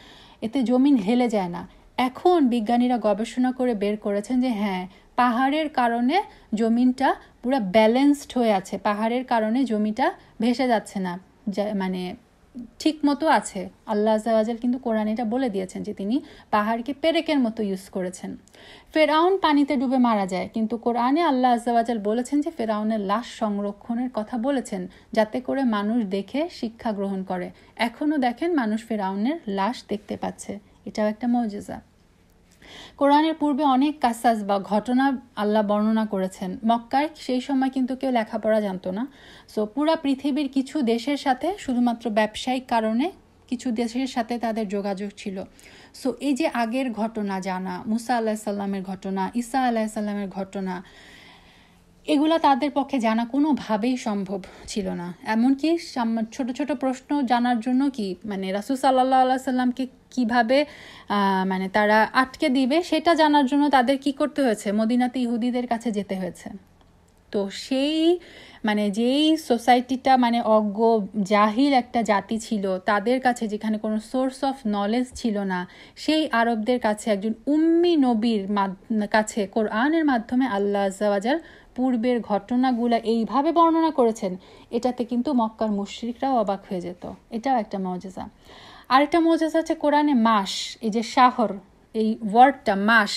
এতে জমিন হেলে যায় না। এখন বিজ্ঞানীরা গবেষণা করে বের করেছেন যে হ্যাঁ, পাহাড়ের কারণে জমিনটা পুরো ব্যালেন্সড হয়ে আছে, পাহাড়ের কারণে জমিটা ভেসে যাচ্ছে না, মানে ঠিক মতো আছে। আল্লাহ আযজা ওয়া জাল কিন্তু কোরআনে এটা বলে দিয়েছেন যে তিনি পাহাড়কে পেরেকের মতো ইউজ করেছেন। ফেরাউন পানিতে ডুবে মারা যায়, কিন্তু কোরআনে আল্লাহ আযজা ওয়া জাল বলেছেন যে ফেরাউনের লাশ সংরক্ষণের কথা বলেছেন, যাতে করে মানুষ দেখে শিক্ষা গ্রহণ করে। এখনও দেখেন মানুষ ফেরাউনের লাশ দেখতে পাচ্ছে, এটাও একটা মুজিজা। কোরআনের পূর্বে অনেক কাসাস বা ঘটনা আল্লাহ বর্ণনা করেছেন। মক্কায় সেই সময় কিন্তু কেউ লেখাপড়া জানতো না। সো পুরা পৃথিবীর কিছু দেশের সাথে শুধুমাত্র ব্যবসায়িক কারণে কিছু দেশের সাথে তাদের যোগাযোগ ছিল। সো এই যে আগের ঘটনা জানা, মুসা আলাহিসাল্লামের ঘটনা, ঈসা আলাহিসাল্লামের ঘটনা, এগুলা তাদের পক্ষে জানা কোনোভাবেই সম্ভব ছিল না। এমনকি ছোট ছোট প্রশ্ন জানার জন্য কি মানে রাসূল সাল্লাল্লাহু আলাইহি সাল্লামকে কীভাবে মানে তারা আটকে দিবে সেটা জানার জন্য তাদের কি করতে হয়েছে, মদিনাতে ইহুদিদের কাছে যেতে হয়েছে। তো সেই মানে যেই সোসাইটিটা মানে অজ্ঞ জাহিল একটা জাতি ছিল, তাদের কাছে যেখানে কোনো সোর্স অফ নলেজ ছিল না, সেই আরবদের কাছে একজন উম্মি নবীর কাছে কোরআনের মাধ্যমে আল্লাহ আযজা ওয়া জাল পূর্বের ঘটনাগুলো এইভাবে বর্ণনা করেছেন, এটাতে কিন্তু মক্কার মুশরিকরাও অবাক হয়ে যেত। এটাও একটা মুজিজা। আরেকটা মুজিজা হচ্ছে কোরআনে মাস, এই যে শাহর, এই ওয়ার্ডটা মাস,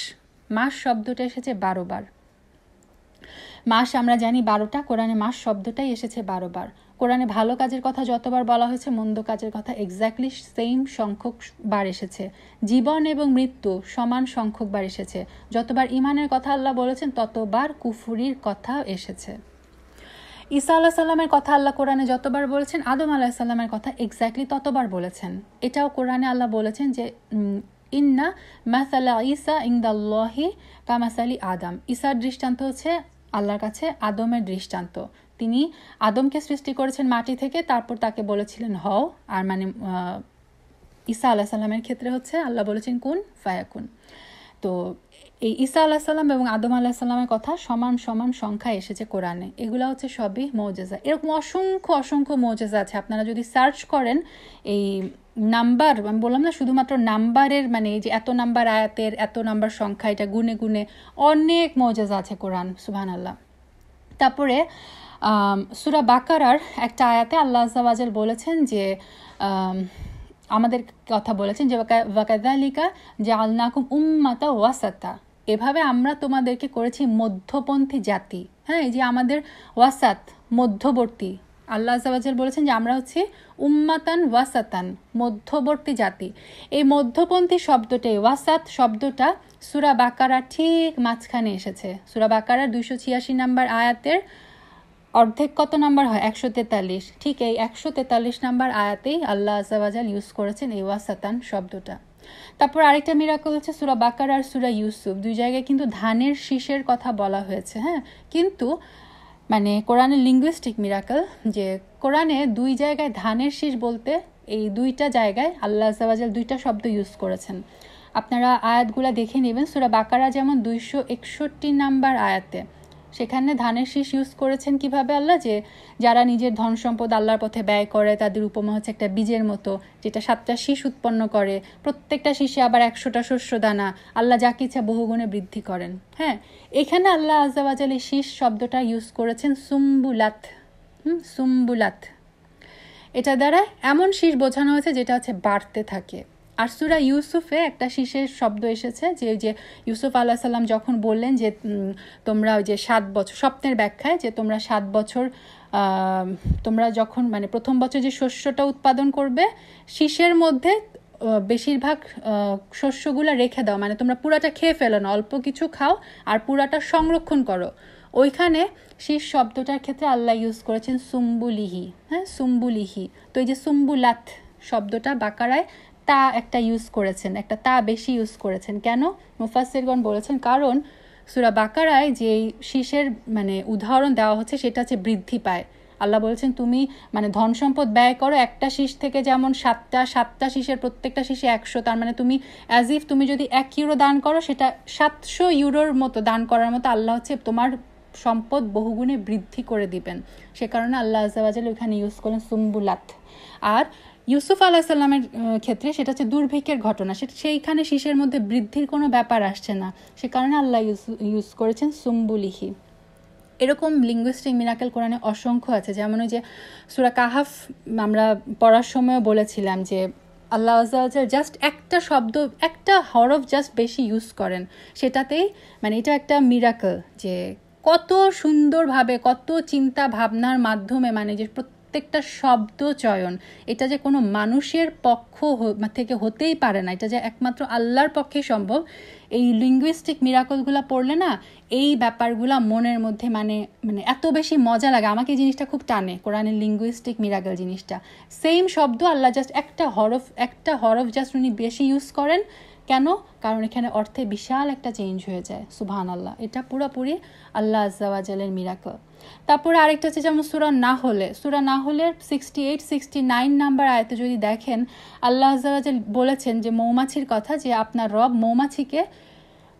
মাস শব্দটা এসেছে 12 বার। মাস আমরা জানি 12টা, কোরআনে মাস শব্দটাই এসেছে 12 বার। কোরআনে ভালো কাজের কথা যতবার বলা হয়েছে, মন্দ কাজের কথা এক্স্যাক্টলি সেম সংখ্যক বার এসেছে। জীবন এবং মৃত্যু সমান সংখ্যক বার এসেছে। যতবার ইমানের কথা আল্লাহ বলেছেন, ততবার কুফরির কথা এসেছে। ঈসা আলাইহিস সালামের কথা আল্লাহ কোরআনে যতবার বলেছেন, আদম আলাইহিস সালামের কথা এক্স্যাক্টলি ততবার বলেছেন। এটাও কোরআনে আল্লাহ বলেছেন যে ইন্না মাসালা ঈসা ইনদাল্লাহি কামাসালি আদম। ঈসার দৃষ্টান্ত হচ্ছে আল্লাহর কাছে আদমের দৃষ্টান্ত। তিনি আদমকে সৃষ্টি করেছেন মাটি থেকে, তারপর তাকে বলেছিলেন হও। আর মানে ঈসা আলাইহিস সালামের ক্ষেত্রে হচ্ছে আল্লাহ বলেছেন কুন ফায়াকুন। তো এই ঈসা আলাইহিস সালাম এবং আদম আলাইহিস সালামের কথা সমান সমান সংখ্যায় এসেছে কোরআনে। এগুলো হচ্ছে সবই মুজিজা। এরকম অসংখ্য অসংখ্য মুজিজা আছে। আপনারা যদি সার্চ করেন এই নাম্বার, আমি বললাম না শুধুমাত্র নাম্বারের মানে এই যে এত নাম্বার আয়াতের এত নাম্বার সংখ্যা, এটা গুনে গুনে অনেক মুজিজা আছে কোরআন, সুবহানাল্লাহ। তারপরে সূরা বাকারার একটা আয়াতে আল্লাহ আযজা ওয়া জাল বলেছেন যে আমাদের কথা বলেছেন যে ওয়াকাযালিকা জাআলনাকুম উম্মাতা ওয়াসাতা, এভাবে আমরা তোমাদেরকে করেছি মধ্যপন্থী জাতি। হ্যাঁ, এই যে আমাদের ওয়াসাত মধ্যবর্তী, আল্লাহ আযজা ওয়া জাল বলেছেন যে আমরা হচ্ছে উম্মাতান ওয়াসাতান, মধ্যবর্তী জাতি। এই মধ্যপন্থী শব্দটাই, ওয়াসাত শব্দটা সূরা বাকারা ঠিক মাঝখানে এসেছে। সূরা বাকারার 286 নম্বর আয়াতের অর্ধেক কত নাম্বার হয়, 143। ঠিক এই 143 নাম্বার আয়াতেই আল্লাহ আযজা ওয়া জাল ইউজ করেছেন এই ওয়াসাতান শব্দটা। তারপর আরেকটা মিরাকল হচ্ছে সূরা বাকারা আর সূরা ইউসুফ, দুই জায়গায় কিন্তু ধানের শীষের কথা বলা হয়েছে। হ্যাঁ, কিন্তু মানে কোরআনের লিঙ্গুইস্টিক মিরাকল যে কোরআনে দুই জায়গায় ধানের শীষ বলতে এই দুইটা জায়গায় আল্লাহ আযজা ওয়া জাল দুইটা শব্দ ইউজ করেছেন। আপনারা আয়াতগুলো দেখে নেবেন। সূরা বাকারা যেমন 261 নাম্বার আয়াতে সেখানে ধানের শীষ ইউজ করেছেন কিভাবে আল্লাহ, যে যারা নিজের ধন সম্পদ আল্লাহর পথে ব্যয় করে তাদের উপমা হচ্ছে একটা বীজের মতো, যেটা 7টা শীষ উৎপন্ন করে, প্রত্যেকটা শীষে আবার 100টা শস্য দানা, আল্লাহ যাকে ইচ্ছা বহুগুণে বৃদ্ধি করেন। হ্যাঁ, এখানে আল্লাহ আযজা ওয়া জাল এই শীষ শব্দটা ইউজ করেছেন সুম্বুলাত। সুম্বুলাত, এটা দ্বারা এমন শীষ বোঝানো হয়েছে যেটা হচ্ছে বাড়তে থাকে। আর সূরা ইউসুফে একটা শীষের শব্দ এসেছে যে ইউসুফ আলাইহিস সালাম যখন বললেন যে তোমরা ওই যে 7 বছর, স্বপ্নের ব্যাখ্যায় যে তোমরা 7 বছর তোমরা যখন মানে প্রথম বছর যে শস্যটা উৎপাদন করবে, শীষের মধ্যে বেশিরভাগ শস্যগুলো রেখে দাও, মানে তোমরা পুরাটা খেয়ে ফেলো না, অল্প কিছু খাও আর পুরাটা সংরক্ষণ করো। ওইখানে শীষ শব্দটার ক্ষেত্রে আল্লাহ ইউজ করেছেন সুম্বুলিহি। হ্যাঁ, সুম্বুলিহি। তো এই যে সুম্বুলাত শব্দটা বাকারায় তা একটা ইউজ করেছেন, একটা তা বেশি ইউজ করেছেন। কেন? মুফাসসিরগণ বলেছেন কারণ সূরা বাকারায় যে শীষের মানে উদাহরণ দেওয়া হচ্ছে সেটা হচ্ছে বৃদ্ধি পায়। আল্লাহ বলেছেন তুমি মানে ধন সম্পদ ব্যয় করো, একটা শীষ থেকে যেমন 7টা শীষের প্রত্যেকটা শীষে 100, তার মানে তুমি অ্যাজ ইফ তুমি যদি 1 ইউরো দান করো সেটা 700 ইউরোর মতো দান করার মতো আল্লাহ হচ্ছে তোমার সম্পদ বহুগুণে বৃদ্ধি করে দিবেন। সে কারণে আল্লাহ আযজা ওয়া জাল ওখানে ইউজ করেন সুম্বুলাত। আর ইউসুফ আলাইহিস সালামের ক্ষেত্রে সেটা হচ্ছে দুর্ভিক্ষের ঘটনা, সেইখানে শীষের মধ্যে বৃদ্ধির কোনো ব্যাপার আসছে না, সে কারণে আল্লাহ ইউজ করেছেন সুম্বুলিহি। এরকম লিঙ্গুইস্টিক মিরাকেল কোরআনে অসংখ্য আছে। যেমন ওই যে সূরা কাহাফ আমরা পড়ার সময় বলেছিলাম যে আল্লাহ আজ্জাওয়াজাল জাস্ট একটা শব্দ, একটা হরফ জাস্ট বেশি ইউজ করেন, সেটাতেই মানে এটা একটা মিরাকেল যে কত সুন্দরভাবে, কত চিন্তা ভাবনার মাধ্যমে, মানে যে প্রত্যেকটা শব্দ চয়ন, এটা যে কোনো মানুষের পক্ষ থেকে হতেই পারে না, এটা যে একমাত্র আল্লাহর পক্ষে সম্ভব। এই লিঙ্গুইস্টিক মিরাকলগুলো পড়লে না এই ব্যাপারগুলো মনের মধ্যে মানে মানে এত বেশি মজা লাগে। আমাকে এই জিনিসটা খুব টানে, কোরআনের লিঙ্গুইস্টিক মিরাকল জিনিসটা। সেম শব্দ আল্লাহ জাস্ট একটা হরফ জাস্ট উনি বেশি ইউজ করেন। কেন? কারণ এখানে অর্থে বিশাল একটা চেঞ্জ হয়ে যায়। সুবহানাল্লাহ, এটা পুরোপুরি আল্লাহ আজ্জা ওয়া জালের মিরাকল। তারপরে আরেকটা হচ্ছে যেমন সূরা নাহলের 68-69 নাম্বার আয়াতে যদি দেখেন, আল্লাহ আজ্জা ওয়া জাল বলেছেন যে মৌমাছির কথা, যে আপনার রব মৌমাছিকে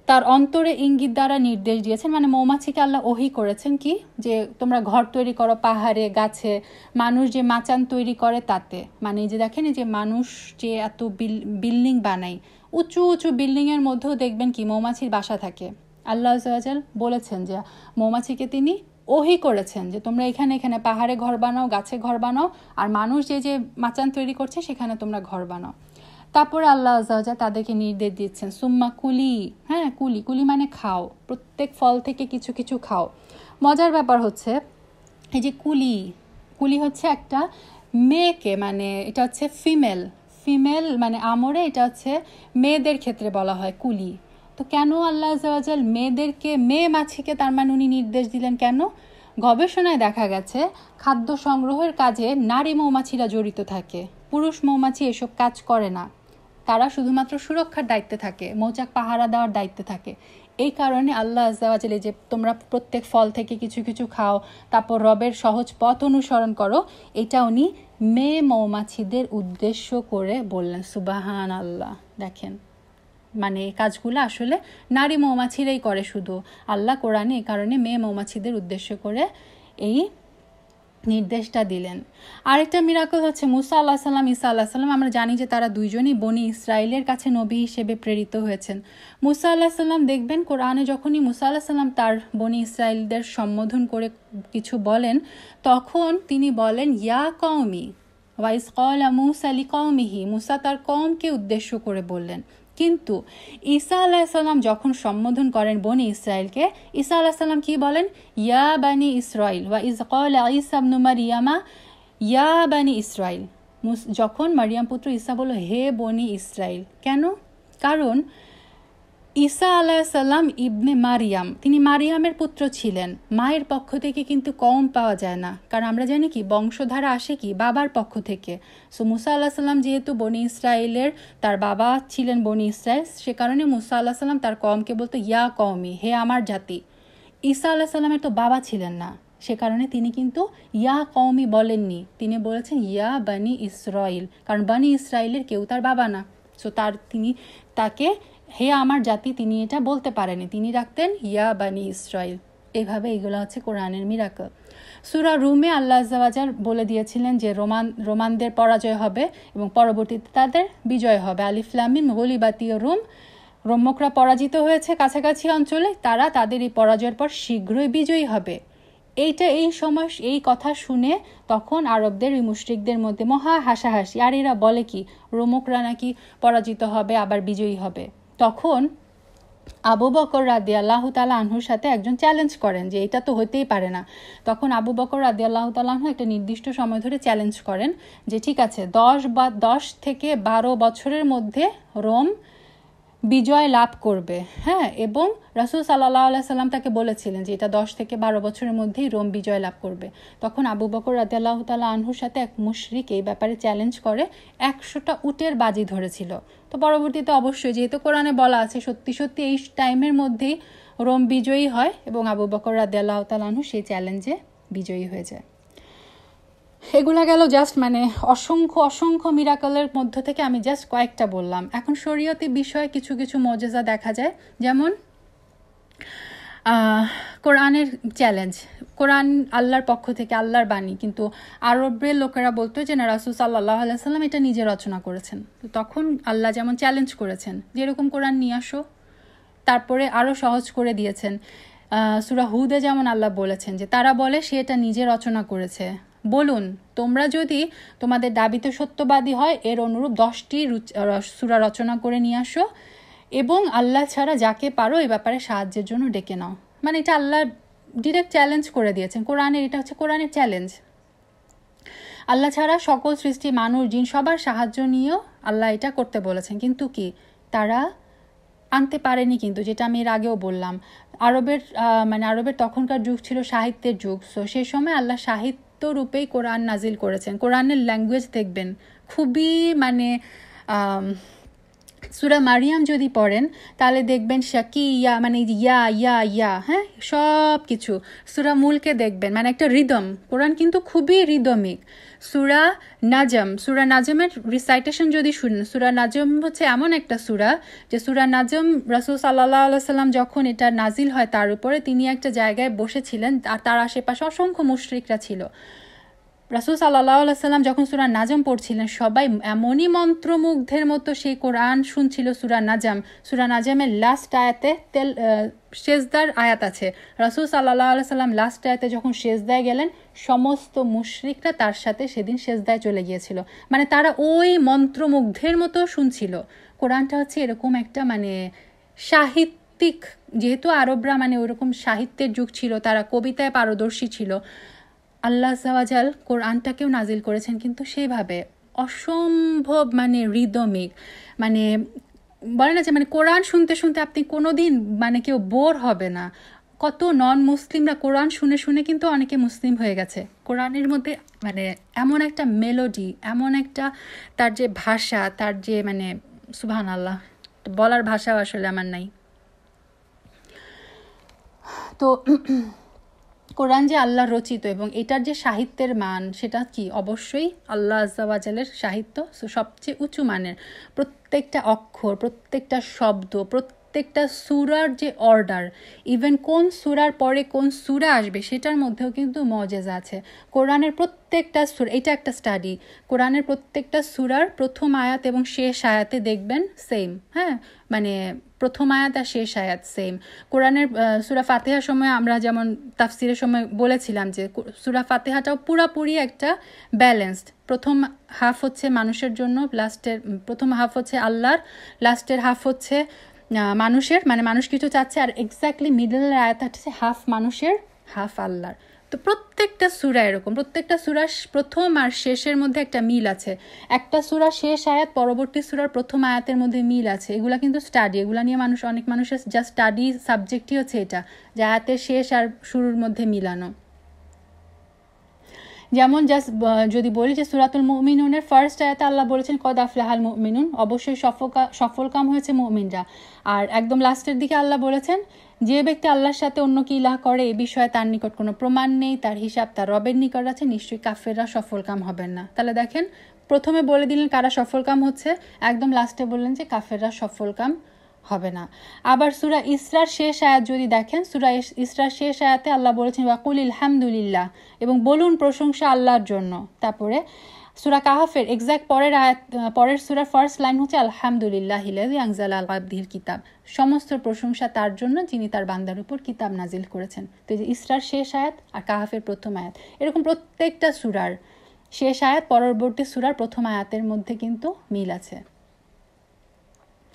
তার অন্তরে ইঙ্গিত দ্বারা নির্দেশ দিয়েছেন, মানে মৌমাছিকে আল্লাহ ওহী করেছেন কি, যে তোমরা ঘর তৈরি করো পাহাড়ে গাছে, মানুষ যে মাচান তৈরি করে তাতে, মানে যে দেখেন যে মানুষ যে এত বিল্ডিং বানায়, উঁচু উঁচু বিল্ডিংয়ের মধ্যেও দেখবেন কি মৌমাছির বাসা থাকে। আল্লাহ আজ্জা ওয়া জাল বলেছেন যে মৌমাছিকে তিনি ওহী করেছেন যে তোমরা এখানে এখানে পাহাড়ে ঘর বানাও, গাছে ঘর বানাও, আর মানুষ যে যে মাচান তৈরি করছে সেখানে তোমরা ঘর বানাও। তারপরে আল্লাহ আজ্জা ওয়া জাল তাদেরকে নির্দেশ দিচ্ছেন সুম্মা কুলি, হ্যাঁ কুলি মানে খাও, প্রত্যেক ফল থেকে কিছু কিছু খাও। মজার ব্যাপার হচ্ছে এই যে কুলি হচ্ছে একটা মেয়েকে, মানে এটা হচ্ছে ফিমেল মানে আমরে, এটা হচ্ছে মেয়েদের ক্ষেত্রে বলা হয় কুলি। তো কেন আল্লাহ আজ্জা ওয়া জাল মেয়ে মাছিকে তার মানে উনি নির্দেশ দিলেন কেন? গবেষণায় দেখা গেছে খাদ্য সংগ্রহের কাজে নারী মৌমাছিরা জড়িত থাকে, পুরুষ মৌমাছি এসব কাজ করে না, তারা শুধুমাত্র সুরক্ষার দায়িত্বে থাকে, মৌচাক পাহারা দেওয়ার দায়িত্বে থাকে। এই কারণে আল্লাহ আজ্জা ওয়া জাল যে তোমরা প্রত্যেক ফল থেকে কিছু কিছু খাও, তারপর রবের সহজ পথ অনুসরণ করো, এটা উনি মেয়ে মৌমাছিদের উদ্দেশ্য করে বললেন। সুবহান আল্লাহ, দেখেন মানে এই কাজগুলো আসলে নারী মৌমাছিরাই করে শুধু, আল্লাহ কোরআনে এই কারণে মেয়ে মৌমাছিদের উদ্দেশ্য করে এই নির্দেশটা দিলেন। আরেকটা মিরাকল হচ্ছে মুসা আল্লাহ সাল্লাম, ঈসা আল্লাহ সাল্লাম। আমরা জানি যে তারা দুইজনই বনি ইসরায়েলের কাছে নবী হিসেবে প্রেরিত হয়েছেন। মুসা আল্লাহ সাল্লাম দেখবেন কোরআনে যখনই মুসা আল্লাহ সাল্লাম তার বনি ইসরায়েলদের সম্বোধন করে কিছু বলেন, তখন তিনি বলেন ইয়া কওমি ওয়াইজ ক্বালা মূসা লিকওমিহি, মুসা তার কওমকে উদ্দেশ্য করে বললেন। কিন্তু ঈসা আলাইহিসসালাম যখন সম্বোধন করেন বনি ইসরায়েলকে, ঈসা আলাইহিসসালাম কি বলেন? ইয়া বানি ইসরাইল ওয়া ইজ ক্বালা ঈসা ইবনু মারইয়ামা ইয়া বানি ইসরাইল। যখন মারিয়াম পুত্র ঈসা বলল হে বনি ইসরাইল, কেন? কারণ ঈসা আলাইহিসসালাম ইবনে মারিয়াম, তিনি মারিয়ামের পুত্র ছিলেন। মায়ের পক্ষ থেকে কিন্তু কওম পাওয়া যায় না, কারণ আমরা জানি কি বংশধারা আসে কি বাবার পক্ষ থেকে। সো মুসা আল্লাহ সাল্লাম যেহেতু বনি ইসরায়েলের, তার বাবা ছিলেন বনি ইসরায়েল, সে কারণে মুসা আল্লাহ সাল্লাম তার কওমকে বলতো ইয়া কওমি, হে আমার জাতি। ঈসা আল্লাহ সাল্লামের তো বাবা ছিলেন না, সে কারণে তিনি কিন্তু ইয়া কওমি বলেননি, তিনি বলেছেন ইয়া বানি ইসরাইল, কারণ বানি ইসরায়েলের কেউ তার বাবা না। সো তিনি তাকে হে আমার জাতি তিনি এটা বলতে পারেনি, তিনি রাখতেন ইয়া বানি ইসরাইল। এভাবে এগুলো হচ্ছে কোরআনের মিরাকল। সূরা রুমে আল্লাহ আজ্জা ওয়া জাল বলে দিয়েছিলেন যে রোমানদের পরাজয় হবে এবং পরবর্তীতে তাদের বিজয় হবে। আলিফ লাম মিম গুলিবাতিয় রোমকরা পরাজিত হয়েছে কাছাকাছি অঞ্চলে, তারা তাদের এই পরাজয়ের পর শীঘ্রই বিজয়ী হবে। এই সময় এই কথা শুনে তখন আরবদের ওই মুশরিকদের মধ্যে মহা হাসাহাসি, আর এরা বলে কি রোমকরা নাকি পরাজিত হবে আবার বিজয়ী হবে। তখন আবু বকর রাদিয়াল্লাহু তাআলা আনহুর সাথে একজন চ্যালেঞ্জ করেন যে এটা তো হতেই পারে না। তখন আবু বকর রাদিয়াল্লাহু তাআলা আনহু একটা নির্দিষ্ট সময় ধরে চ্যালেঞ্জ করেন যে ঠিক আছে 10 থেকে 12 বছরের মধ্যে রোম বিজয় লাভ করবে, হ্যাঁ। এবং রাসূল সাল্লাল্লাহু আলাইহি সাল্লাম তাকে বলেছিলেন যে এটা 10 থেকে 12 বছরের মধ্যেই রোম বিজয় লাভ করবে। তখন আবু বকর রাদিয়াল্লাহু তাআলা আনহুর সাথে এক মুশরিক এই ব্যাপারে চ্যালেঞ্জ করে 100টা উটের বাজি ধরেছিল। তো পরবর্তীতে অবশ্যই যেহেতু কোরআনে বলা আছে সত্যি সত্যি এই টাইমের মধ্যেই রোম বিজয়ী হয় এবং আবু বকর রাদিয়াল্লাহু তাআলা আনহু সেই চ্যালেঞ্জে বিজয়ী হয়ে যায়। এগুলা গেল জাস্ট মানে অসংখ্য মিরাকলের মধ্য থেকে আমি জাস্ট কয়েকটা বললাম। এখন শরীয়তি বিষয়ে কিছু কিছু মুজিজা দেখা যায়, যেমন কোরআনের চ্যালেঞ্জ। কোরআন আল্লাহর পক্ষ থেকে, আল্লাহর বাণী, কিন্তু আরবের লোকেরা বলতো যে না রাসূল সাল্লাল্লাহু আলাইহি সাল্লাম এটা নিজে রচনা করেছেন। তো তখন আল্লাহ যেমন চ্যালেঞ্জ করেছেন যেরকম কোরআন নিয়ে আসো, তারপরে আরও সহজ করে দিয়েছেন। সূরা হুদে যেমন আল্লাহ বলেছেন যে তারা বলে সে এটা নিজে রচনা করেছে। বলুন, তোমরা যদি তোমাদের দাবিতে সত্যবাদী হয় এর অনুরূপ 10টি সূরা রচনা করে নিয়ে আসো এবং আল্লাহ ছাড়া যাকে পারো এই ব্যাপারে সাহায্যের জন্য ডেকে নাও। মানে এটা আল্লাহ ডিরেক্ট চ্যালেঞ্জ করে দিয়েছেন কোরআনের, এটা হচ্ছে কোরআনের চ্যালেঞ্জ। আল্লাহ ছাড়া সকল সৃষ্টি মানুষ জিন সবার সাহায্য নিয়েও আল্লাহ এটা করতে বলেছেন, কিন্তু কি তারা আনতে পারেনি। কিন্তু যেটা আমি এর আগেও বললাম, আরবের তখনকার যুগ ছিল সাহিত্যের যুগ। সো সেই সময় আল্লাহ সাহিত্য রূপেই কোরআন নাজিল করেছেন। কোরআনের ল্যাঙ্গুয়েজ দেখবেন খুবই সূরা মারিয়াম যদি পড়েন তাহলে দেখবেন শাকিয়া মানে ইয়া ইয়া ইয়া, হ্যাঁ, সব কিছু। সূরা মুলকে দেখবেন মানে একটা রিদম, কোরআন কিন্তু খুবই রিদমিক। সূরা নাজমের রিসাইটেশন যদি শুনেন, সূরা নাজম হচ্ছে এমন একটা সূরা যে সূরা নাজম রাসূল সাল্লাল্লাহু আলাইহি সাল্লাম যখন এটা নাজিল হয় তার উপরে, তিনি একটা জায়গায় বসেছিলেন আর তার আশেপাশে অসংখ্য মুশরিকরা ছিল। রাসূল সাল্লাল্লাহু আলাইহি সাল্লাম যখন সূরা নাজম পড়ছিলেন সবাই এমনই মন্ত্রমুগ্ধের মতো সেই কোরআন শুনছিল। সূরা নাজমের লাস্ট আয়াতে সেজদার আয়াত আছে। রাসূল সাল্লাল্লাহু আলাইহি সাল্লাম লাস্ট আয়াতে যখন সেজদায় গেলেন সমস্ত মুশরিকরা তার সাথে সেদিন সেজদায় চলে গিয়েছিল। মানে তারা ওই মন্ত্রমুগ্ধের মতো শুনছিল। কোরআনটা হচ্ছে এরকম একটা সাহিত্যিক, যেহেতু আরবরা ওরকম সাহিত্যের যুগ ছিল, তারা কবিতায় পারদর্শী ছিল। আল্লাহ আযজা ওয়া জাল কোরআনটাকেও নাজিল করেছেন কিন্তু সেইভাবে অসম্ভব রিদমিক। বলে না যে কোরআন শুনতে শুনতে আপনি কোনোদিন কেউ বোর হবে না। কত নন মুসলিমরা কোরআন শুনে শুনে কিন্তু অনেকে মুসলিম হয়ে গেছে। কোরআনের মধ্যে এমন একটা মেলোডি, এমন একটা তার যে ভাষা, তার যে সুবহানাল্লাহ, বলার ভাষাও আসলে আমার নাই। তো কোরআন যে আল্লাহ রচিত এবং এটার যে সাহিত্যের মান সেটা কি অবশ্যই আল্লাহ আযজা ওয়া জালের সাহিত্য সবচেয়ে উঁচু মানের। প্রত্যেকটা অক্ষর, প্রত্যেকটা শব্দ, প্রত্যেকটা সূরার যে অর্ডার, ইভেন কোন সূরার পরে কোন সূরা আসবে সেটার মধ্যেও কিন্তু মুজিজা আছে। কোরআনের প্রত্যেকটা সূরা, এটা একটা স্টাডি, কোরআনের প্রত্যেকটা সূরার প্রথম আয়াত এবং শেষ আয়াতে দেখবেন সেম, হ্যাঁ, প্রথম আয়াত আর শেষ আয়াত সেম। কোরআনের সূরা ফাতিহার সময় আমরা যেমন তাফসিরের সময় বলেছিলাম যে সূরা ফাতিহাটাও পুরাপুরি একটা ব্যালেন্সড। প্রথম হাফ হচ্ছে মানুষের জন্য, প্রথম হাফ হচ্ছে আল্লাহর, লাস্টের হাফ হচ্ছে মানুষের, মানুষ কিছু চাচ্ছে, আর এক্স্যাক্টলি মিডলের আয়াত হচ্ছে হাফ মানুষের হাফ আল্লাহর। তো প্রত্যেকটা সূরা এরকম, প্রত্যেকটা সূরা প্রথম আর শেষের মধ্যে একটা মিল আছে। একটা সূরা শেষ আয়াত পরবর্তী সূরার প্রথম আয়াতের মধ্যে মিল আছে। এগুলা কিন্তু স্টাডি, এগুলা নিয়ে অনেক মানুষের যা স্টাডি সাবজেক্টই হচ্ছে এটা, যে আয়াতের শেষ আর শুরুর মধ্যে মিলানো। যেমন যদি বলি যে সূরাতুল মুমিনুনের ফার্স্ট আয়াতে আল্লাহ বলেছেন কদ আফলাহাল মুমিনুন, অবশ্যই সফলকাম হয়েছে মুমিনরা। আর একদম লাস্টের দিকে আল্লাহ বলেছেন যে ব্যক্তি আল্লাহর সাথে অন্য কি ইলাহ করে এ বিষয়ে তার নিকট কোনো প্রমাণ নেই, তার হিসাব তার রবের নিকট আছে, নিশ্চয়ই কাফেররা সফলকাম হবেন না। তাহলে দেখেন, প্রথমে বলে দিলেন কারা সফলকাম হচ্ছে, একদম লাস্টে বললেন যে কাফেররা সফলকাম হবে না। আবার সূরা ইসরার শেষ আয়াত যদি দেখেন, সূরা ইসরার শেষ আয়াতে আল্লাহ বলেছেন ওয়াকুলিল হামদুলিল্লাহ, এবং বলুন প্রশংসা আল্লাহর জন্য। তারপরে সূরা কাহাফের এক্সাক্ট পরের সূরার ফার্স্ট লাইন হচ্ছে আলহামদুলিল্লাহিল্লাযী আনজালা আলা আবদিহিল কিতাব, সমস্ত প্রশংসা তার জন্য যিনি তার বান্দার উপর কিতাব নাজিল করেছেন। তো এই যে ইসরার শেষ আয়াত আর কাহাফের প্রথম আয়াত, এরকম প্রত্যেকটা সূরার শেষ আয়াত পরবর্তী সূরার প্রথম আয়াতের মধ্যে কিন্তু মিল আছে।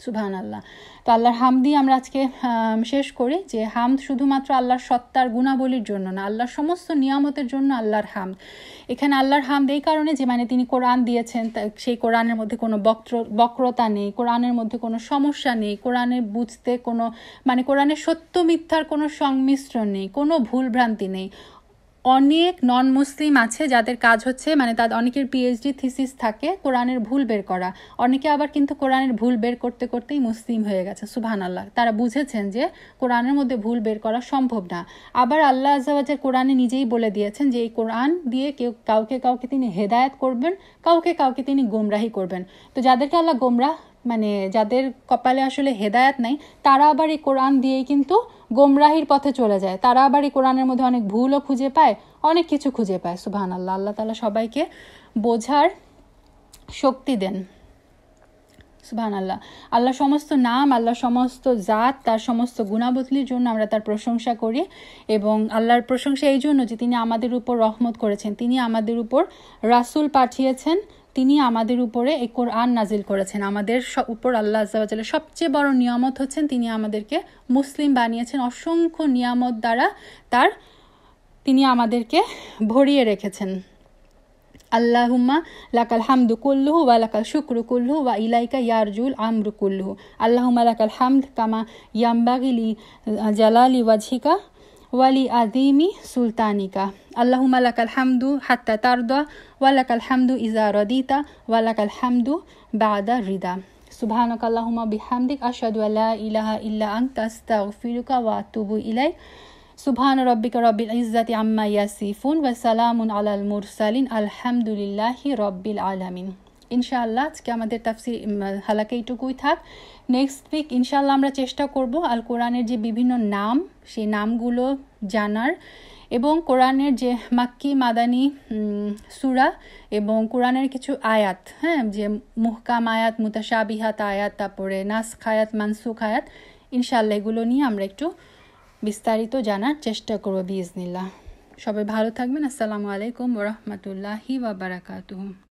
সুবহানাল্লাহ। তো আল্লাহর হামদ দিয়ে আমরা আজকে শেষ করি যে হামদ শুধুমাত্র আল্লাহর সত্তার গুণাবলীর জন্য না, আল্লাহর সমস্ত নিয়ামতের জন্য আল্লাহর হামদ। এখানে আল্লাহর হামদ এই কারণে যে তিনি কোরআন দিয়েছেন, সেই কোরআনের মধ্যে কোনো বক্রতা নেই, কোরআনের মধ্যে কোনো সমস্যা নেই, কোরআনের বুঝতে কোনো কোরআনের সত্য মিথ্যার কোনো সংমিশ্রণ নেই, কোনো ভুলভ্রান্তি নেই। অনেক নন মুসলিম আছে যাদের কাজ হচ্ছে তাদের অনেকের পিএইচডি থিসিস থাকে কোরআনের ভুল বের করা, অনেকে আবার কিন্তু কোরআনের ভুল বের করতে করতেই মুসলিম হয়ে গেছে। সুবহানাল্লাহ, তারা বুঝেছেন যে কোরআনের মধ্যে ভুল বের করা সম্ভব না। আবার আল্লাহ আযজা ওয়া জাল কোরআনে নিজেই বলে দিয়েছেন যে এই কোরআন দিয়ে কাউকে কাউকে তিনি হেদায়েত করবেন, কাউকে কাউকে তিনি গোমরাহি করবেন। তো যাদেরকে আল্লাহ গোমরাহ যাদের কপালে আসলে হেদায়েত নাই, তারা আবার এই কোরআন দিয়েই কিন্তু গোমরাহির পথে চলে যায়। তারা আবার এই কোরআনের মধ্যে অনেক ভুলও খুঁজে পায়, অনেক কিছু খুঁজে পায়। সুবহানাল্লাহ, আল্লাহ তাআলা সবাইকে বোঝার শক্তি দেন। সুবহানাল্লাহ। আল্লাহ সমস্ত নাম, আল্লাহ সমস্ত জাত, তার সমস্ত গুণাবলীর জন্য আমরা তার প্রশংসা করি এবং আল্লাহর প্রশংসা এই জন্য যে তিনি আমাদের উপর রহমত করেছেন, তিনি আমাদের উপর রাসূল পাঠিয়েছেন, তিনি আমাদের উপরে এই কোরআন নাজিল করেছেন। আমাদের উপর আল্লাহ আযজা ওয়া জাল্লার সবচেয়ে বড় নিয়ামত হচ্ছেন তিনি আমাদেরকে মুসলিম বানিয়েছেন। অসংখ্য নিয়ামত দ্বারা তিনি আমাদেরকে ভরিয়ে রেখেছেন। আল্লাহুম্মা লাকাল হামদু কুল্লুহু ওয়া লাকাল শুকরু কুল্লুহু ওয়া ইলাইকা ইয়ারজুল আমরু কুল্লুহু। আল্লাহুম্মা লাকাল হামদ কামা ইয়ামবাগি লি জালালি ওয়াজহিকা ওয়ালি আযীমি সুলতানিকা। আল্লাহুম্মা লাকাল হামদু হাত্তা তারদা ওয়া লাকাল হামদু ইযা রাদিতা ওয়া লাকাল হামদু বা'দা রিদা। সুবহানাকা আল্লাহুম্মা বিহামদিক আশহাদু আল্লা ইলাহা ইল্লা আনতা আস্তাগফিরুকা ওয়া আতুবু ইলাইক। সুবহান রাব্বিকা রাব্বিল ইজ্জাতি আম্মা ইয়াসিফুন ওয়া সালামুন আলাল মুরসালিন আলহামদুলিল্লাহি রাব্বিল আলামিন। ইনশাআল্লাহ আজকে আমাদের তাফসীর হালাকা এইটুকুই থাক। নেক্সট উইক ইনশাআল্লাহ আমরা চেষ্টা করব আল কোরআনের যে বিভিন্ন নাম, সেই নামগুলো জানার এবং কোরআনের যে মাক্কি মাদানি সূরা এবং কোরআনের কিছু আয়াত, যে মুহকাম আয়াত, মুতাশাবিহাত আয়াত, তারপরে নাসখ আয়াত, মানসুখ আয়াত, ইনশাআল্লাহ এগুলো নিয়ে আমরা একটু বিস্তারিত জানার চেষ্টা করব বিইজনিল্লাহ। সবাই ভালো থাকবেন। আসসালামু আলাইকুম ওয়া রাহমাতুল্লাহি ওয়া বারাকাতুহু।